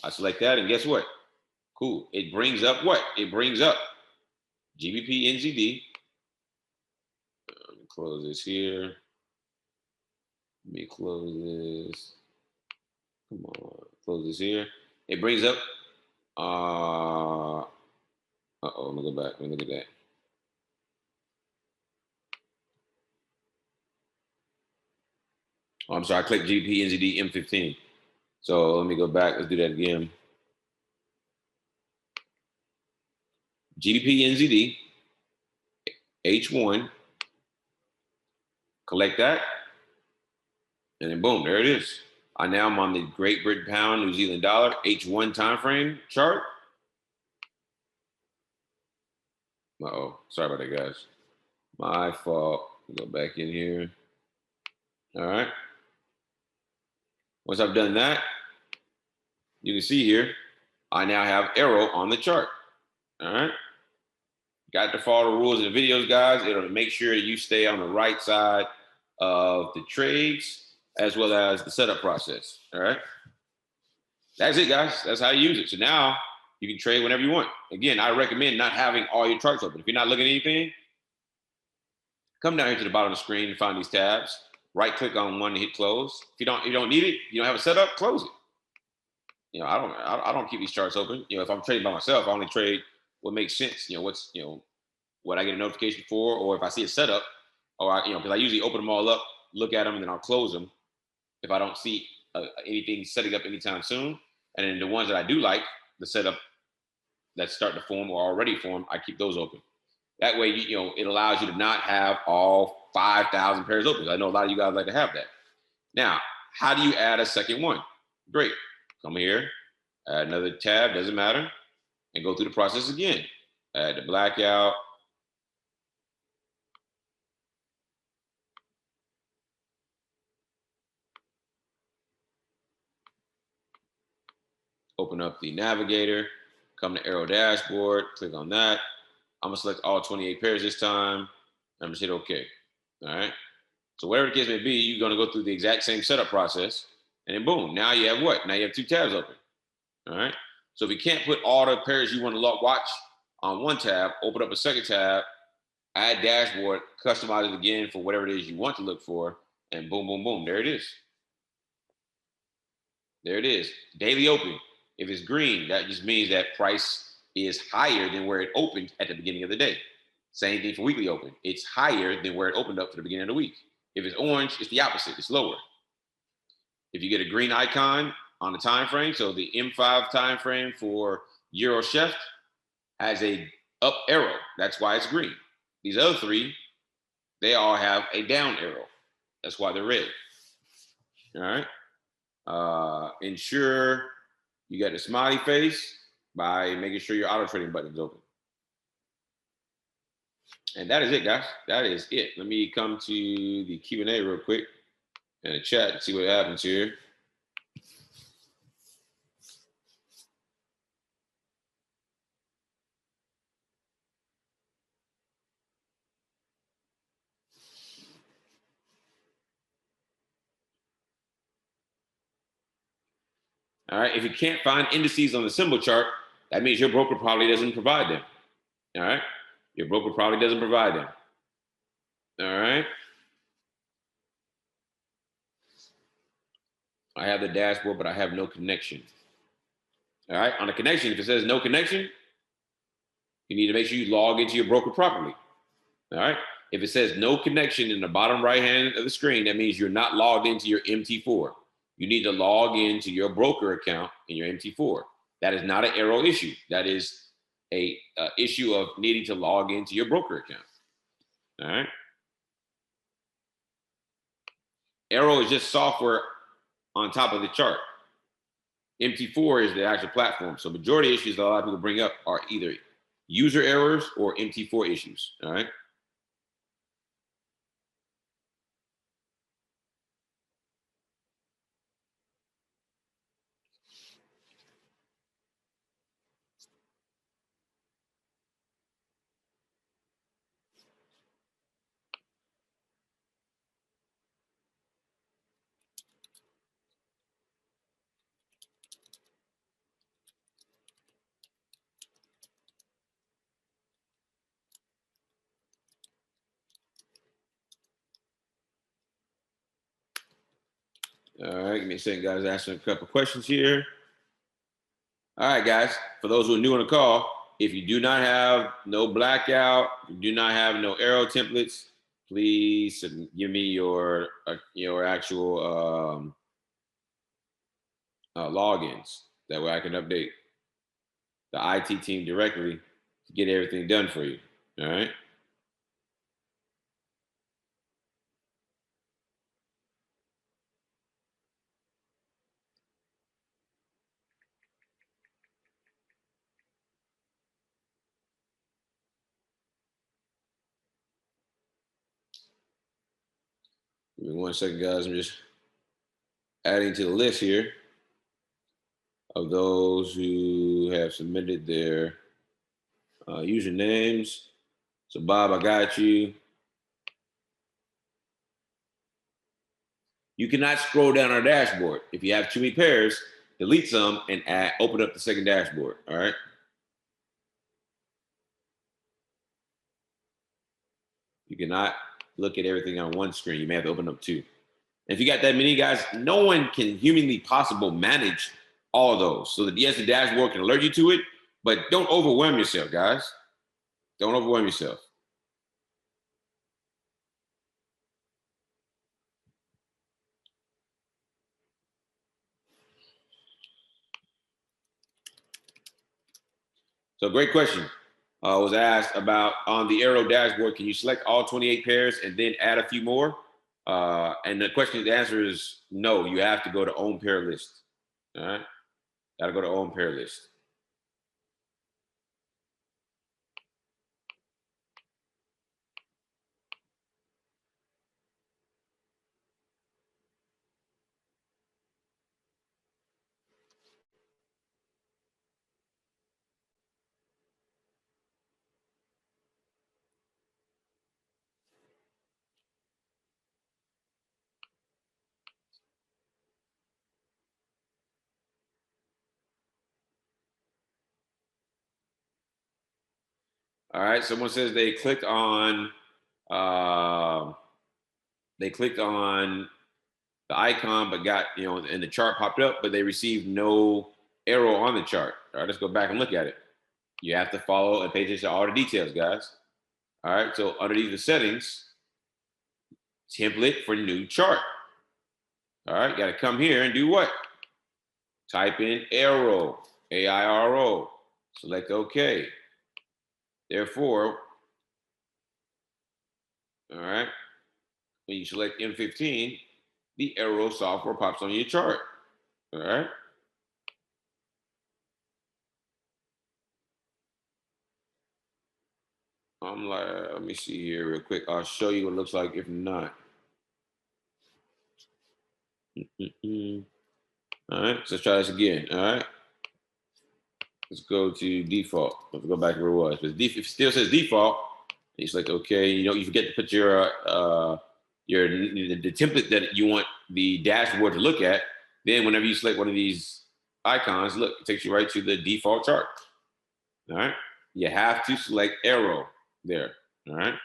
I select that, and guess what? Cool. It brings up what? It brings up GBP NZD. Let me close this here. Let me close this. Come on, close this here. It brings up. Let me go back. Let me look at that. Oh, I'm sorry. I clicked GBP NZD M15. So let me go back. Let's do that again. GBP NZD H1. Collect that, and then boom, there it is. I'm on the Great Britain Pound, New Zealand Dollar, H1 time frame chart. Sorry about that, guys. My fault. Go back in here. All right. Once I've done that, you can see here, I now have AIRO on the chart. All right. Got to follow the rules in the videos, guys. It'll make sure you stay on the right side of the trades as well as the setup process. All right. That's it, guys. That's how you use it. So now you can trade whenever you want. Again, I recommend not having all your charts open. If you're not looking at anything, come down here to the bottom of the screen and find these tabs. right click on one to hit close. If you don't need it, you don't have a setup, close it. I don't keep these charts open. If I'm trading by myself, I only trade what makes sense. What's what I get a notification for, or if I see a setup, or because I usually open them all up, look at them, and then I'll close them if I don't see anything setting up anytime soon. And then the ones that I do like, the setup that's starting to form or already formed, I keep those open. That way, it allows you to not have all 5,000 pairs open. I know a lot of you guys like to have that. Now, how do you add a second one? Great. Come here, add another tab, doesn't matter, and go through the process again. Add the blackout. Open up the navigator, come to AIRO dashboard, click on that. I'm gonna select all 28 pairs this time. I'm gonna hit OK. All right. So whatever the case may be, you're gonna go through the exact same setup process, and then boom, now you have what? Now you have 2 tabs open. All right. So if you can't put all the pairs you want to watch on one tab, open up a second tab, add dashboard, customize it again for whatever it is you want to look for, and boom, boom, boom, there it is. There it is. Daily open. If it's green, that just means that price is higher than where it opened at the beginning of the day. Same thing for weekly open. It's higher than where it opened up for the beginning of the week. If it's orange, it's the opposite. It's lower. If you get a green icon on the time frame, so the M5 time frame for Euro Chef has a up arrow. That's why it's green. These other 3, they all have a down arrow. That's why they're red. All right. Ensure you got the smiley face by making sure your auto trading button is open. And that is it, guys. That is it. Let me come to the Q&A real quick and the chat and see what happens here. All right. If you can't find indices on the symbol chart, that means your broker probably doesn't provide them. All right. Your broker probably doesn't provide them. All right. I have the dashboard, but I have no connection. All right. On the connection, if it says no connection, you need to make sure you log into your broker properly. All right. If it says no connection in the bottom right hand of the screen, that means you're not logged into your MT4. You need to log into your broker account in your MT4. That is not an AIRO issue. That is a issue of needing to log into your broker account. All right. AIRO is just software on top of the chart. MT4 is the actual platform. So majority issues that a lot of people bring up are either user errors or MT4 issues. All right. All right, give me a second, guys. Asking a couple questions here. All right, guys. For those who are new on the call, if you do not have no blackout, you do not have no AIRO templates, please give me your actual logins. That way I can update the IT team directly to get everything done for you. All right. Give me one second, guys. I'm just adding to the list here of those who have submitted their usernames. So, Bob, I got you. You cannot scroll down our dashboard. If you have too many pairs, delete some and open up the second dashboard. All right. You cannot look at everything on one screen. You may have to open up 2. If you got that many guys, no one can humanly possible manage all of those. So that yes, the dashboard can alert you to it, but don't overwhelm yourself, guys. Don't overwhelm yourself. So great question. Was asked about on the AIRO dashboard, can you select all 28 pairs and then add a few more? And the answer is no, you have to go to own pair list. All right, got to go to own pair list. All right, someone says uh, they clicked on the icon, but got, and the chart popped up, but they received no arrow on the chart. All right, let's go back and look at it. You have to follow and pay attention to all the details, guys. All right, so underneath the settings, template for new chart. All right, got to come here and do what? Type in AIRO, AIRO, select OK. Therefore, all right, when you select M15, the AIRO software pops on your chart. All right. I'm like, let me see here real quick. I'll show you what it looks like if not. All right, so let's try this again. All right. Let's go to default. Let's go back to where it was. If it still says default, you select OK. You forget to put the template that you want the dashboard to look at. Then whenever you select one of these icons, look, it takes you right to the default chart. All right. You have to select AIRO there. All right.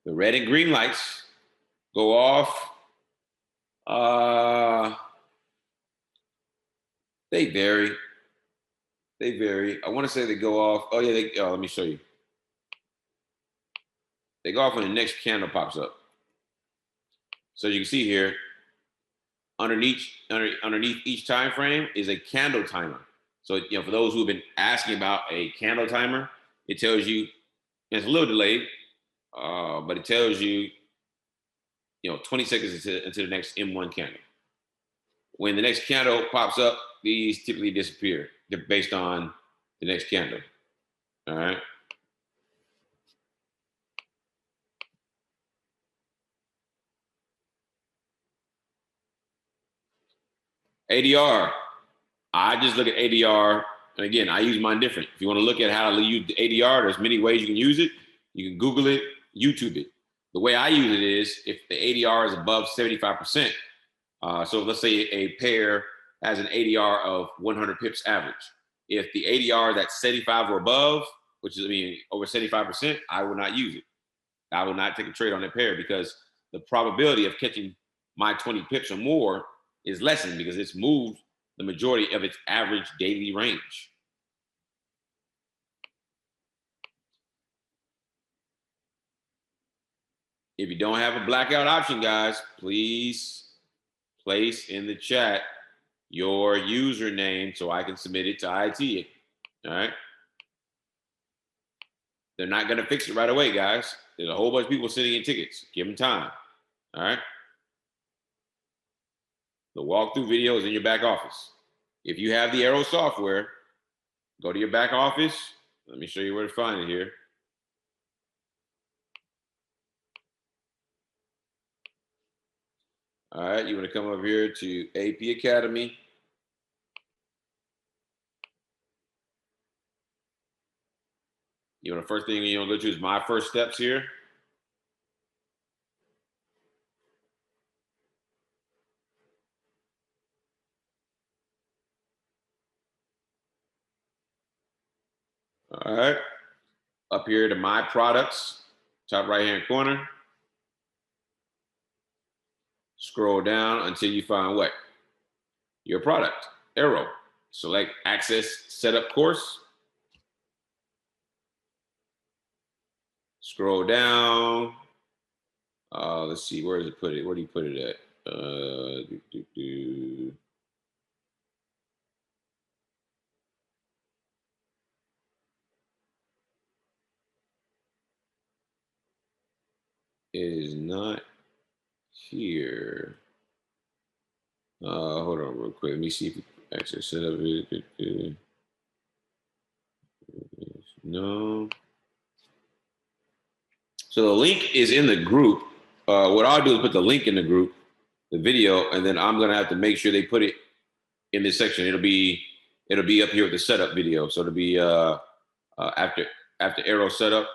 The red and green lights go off. They vary. They vary. I want to say they go off. Oh yeah, let me show you. They go off when the next candle pops up. So you can see here, underneath each time frame is a candle timer. So for those who've been asking about a candle timer, it tells you, it's a little delayed, but it tells you, 20 seconds into the next M1 candle. When the next candle pops up, these typically disappear. They're based on the next candle. All right. ADR. I just look at ADR, and again, I use mine different. If you want to look at how to use the ADR, there's many ways you can use it. You can Google it, YouTube it. The way I use it is if the ADR is above 75%. So let's say a pair has an ADR of 100 pips average. If the ADR is at 75 or above, which is over 75%, I will not use it. I will not take a trade on that pair because the probability of catching my 20 pips or more is lessened because it's moved the majority of its average daily range. If you don't have a blackout option, guys, please place in the chat your username so I can submit it to IT. All right. They're not going to fix it right away, guys. There's a whole bunch of people sitting in tickets. Give them time. All right. The walkthrough video is in your back office. If you have the AIRO software, go to your back office. Let me show you where to find it here. All right, you want to come over here to AP Academy. The first thing you want to go to is My First Steps here. All right. Up here to my products, top right hand corner. Scroll down until you find what? Your product, AIRO. Select Access Setup Course. Scroll down. Let's see, where does it put it? Where do you put it at? It is not here. Hold on real quick. Let me see if Access Setup. No. So the link is in the group. What I'll do is put the link in the group, the video, and then I'm gonna have to make sure they put it in this section. It'll be up here with the setup video. So it'll be after AIRO setup.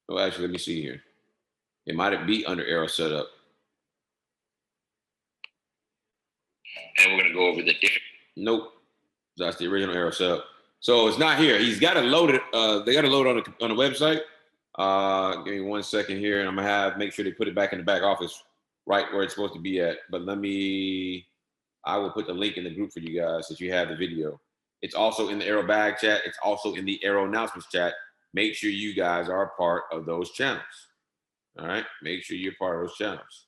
Oh, actually, let me see here. It might be under AIRO setup. And we're gonna go over the different. Nope, that's the original AIRO setup. So it's not here. He's got to load it. They got to load it on the website. Give me 1 second here, and I'm gonna make sure they put it back in the back office, right where it's supposed to be at. But I will put the link in the group for you guys so you have the video. It's also in the AIRO bag chat. It's also in the AIRO announcements chat. Make sure you guys are a part of those channels. All right, make sure you're part of those channels.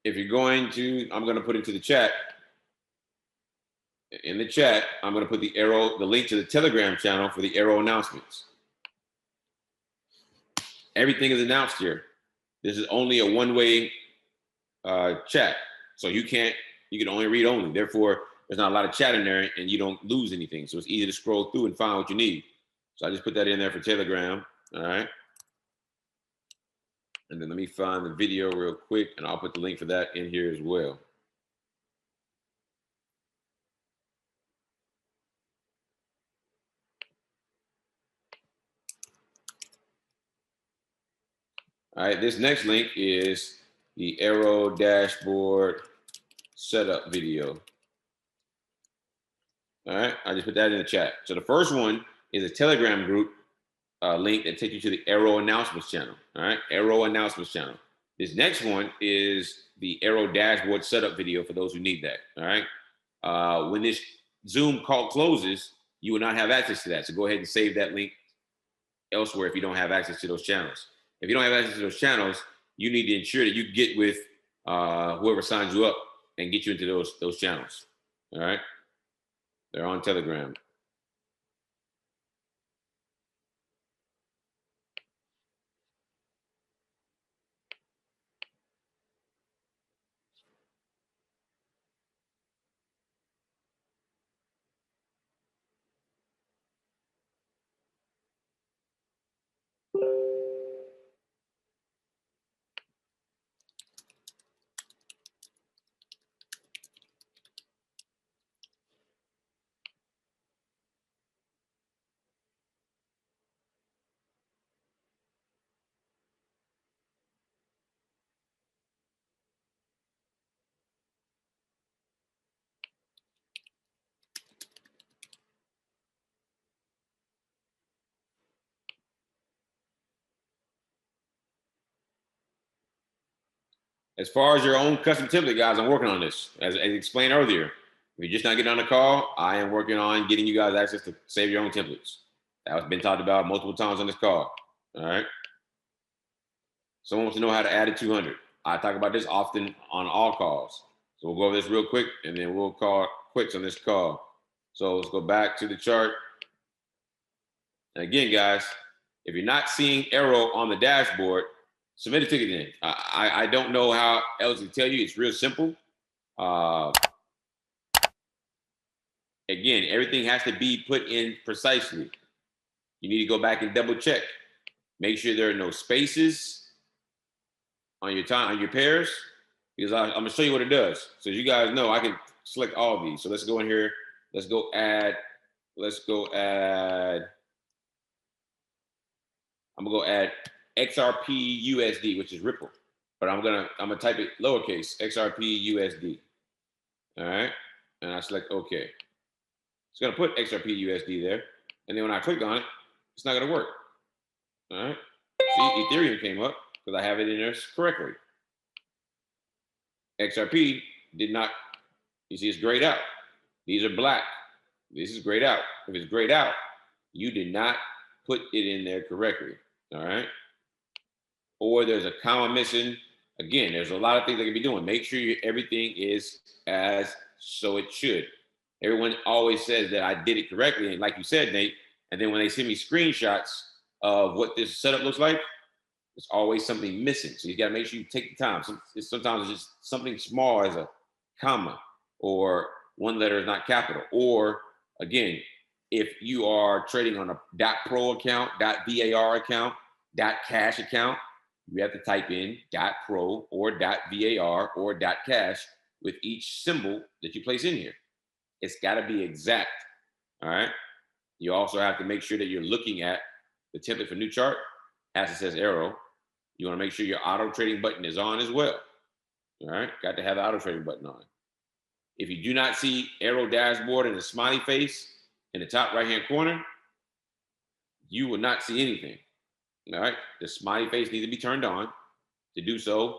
If you're going to, I'm going to put into the chat. In the chat, I'm going to put the link to the Telegram channel for the AIRO announcements. Everything is announced here. This is only a one-way chat, so you can only read only. Therefore, there's not a lot of chat in there, and you don't lose anything. So it's easy to scroll through and find what you need. So I just put that in there for Telegram. All right. And then let me find the video real quick, and I'll put the link for that in here as well. All right, this next link is the AIRO dashboard setup video. All right, I just put that in the chat. So the first one is a Telegram group link that takes you to the AIRO announcements channel. All right, AIRO announcements channel. This next one is the AIRO dashboard setup video for those who need that. All right, when this Zoom call closes, you will not have access to that. So go ahead and save that link elsewhere if you don't have access to those channels. If you don't have access to those channels, you need to ensure that you get with whoever signs you up and get you into those channels. All right, they're on Telegram. As far as your own custom template, guys, I'm working on this. As explained earlier, if you're just not getting on the call, I am working on getting you guys access to save your own templates. That has been talked about multiple times on this call. All right. Someone wants to know how to add a 200. I talk about this often on all calls. So we'll go over this real quick, and then we'll call quits on this call. So let's go back to the chart. And again, guys, if you're not seeing AIRO on the dashboard, submit a ticket in. I don't know how else to tell you. It's real simple. Again, everything has to be put in precisely. You need to go back and double check. Make sure there are no spaces on your pairs, because I'm gonna show you what it does. So you guys know, I can select all of these. So let's go in here. Let's go add. I'm gonna go add XRP USD, which is Ripple, but I'm gonna type it lowercase XRP USD. All right, and I select OK. It's gonna put XRP USD there, and then when I click on it, it's not gonna work. All right, see, Ethereum came up because I have it in there correctly. XRP did not. You see, it's grayed out. These are black. This is grayed out. If it's grayed out, you did not put it in there correctly. All right. Or there's a comma missing. Again, there's a lot of things they can be doing. Make sure everything is as so it should. Everyone always says that I did it correctly. And like you said, Nate, and then when they send me screenshots of what this setup looks like, there's always something missing. So you got to make sure you take the time. Sometimes it's just something small as a comma, or one letter is not capital. Or again, if you are trading on a .pro account, .var account, .cash account, you have to type in .pro or .var or .cash with each symbol that you place in here. It's got to be exact. All right. You also have to make sure that you're looking at the template for new chart as it says AIRO. You want to make sure your auto trading button is on as well. All right. Got to have the auto trading button on. If you do not see AIRO dashboard and a smiley face in the top right hand corner, you will not see anything. All right. The smiley face needs to be turned on. To do so,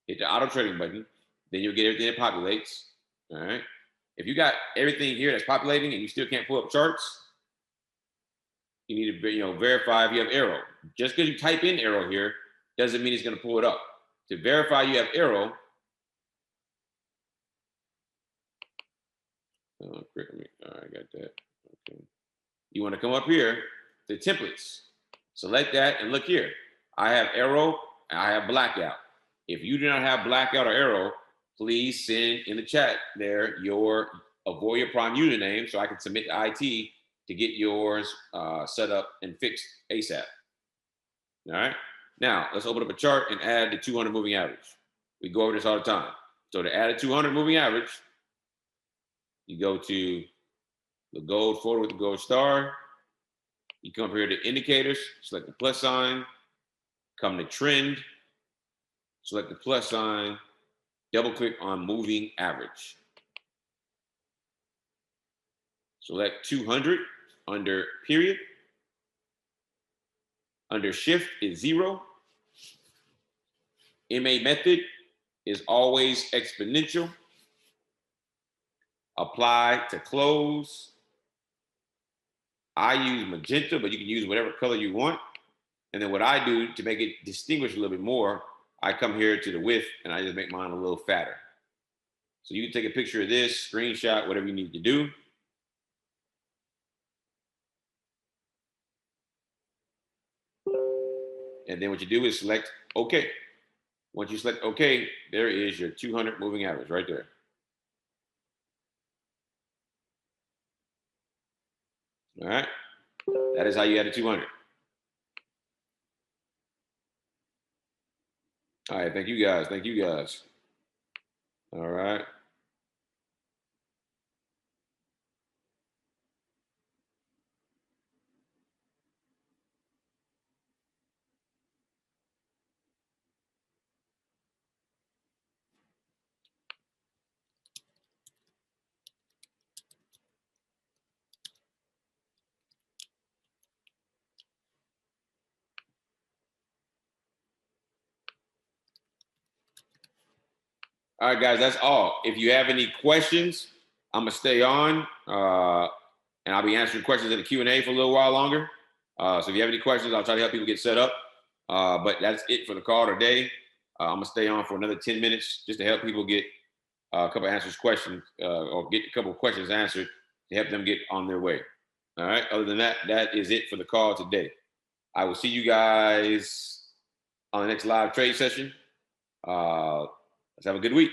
hit the auto trading button. Then you'll get everything that populates. All right. If you got everything here that's populating and you still can't pull up charts, you need to verify if you have AIRO. Just because you type in AIRO here doesn't mean it's going to pull it up. To verify you have AIRO, all right, I got that. Okay. You want to come up here to templates. Select that and look here. I have AIRO and I have blackout. If you do not have blackout or AIRO, please send in the chat there your Auvoria Prime username so I can submit to IT to get yours set up and fixed ASAP. All right. Now let's open up a chart and add the 200 moving average. We go over this all the time. So to add a 200 moving average, you go to the gold photo with the gold star. You come up here to indicators, select the plus sign, come to trend, select the plus sign, double click on moving average. Select 200 under period. Under shift is 0. MA method is always exponential. Apply to close. I use magenta, but you can use whatever color you want. And then what I do to make it distinguish a little bit more, I come here to the width and I just make mine a little fatter. So you can take a picture of this, screenshot, whatever you need to do. And then what you do is select OK. Once you select OK, there is your 200 moving average right there. All right. That is how you add a 200. All right. Thank you guys. Thank you guys. All right. All right, guys, that's all. If you have any questions, I'm gonna stay on, and I'll be answering questions in the Q&A for a little while longer. So if you have any questions, I'll try to help people get set up. But that's it for the call today. I'm gonna stay on for another 10 minutes just to help people get a couple of questions, or get a couple of questions answered to help them get on their way. All right. Other than that, that is it for the call today. I will see you guys on the next live trade session. Let's have a good week.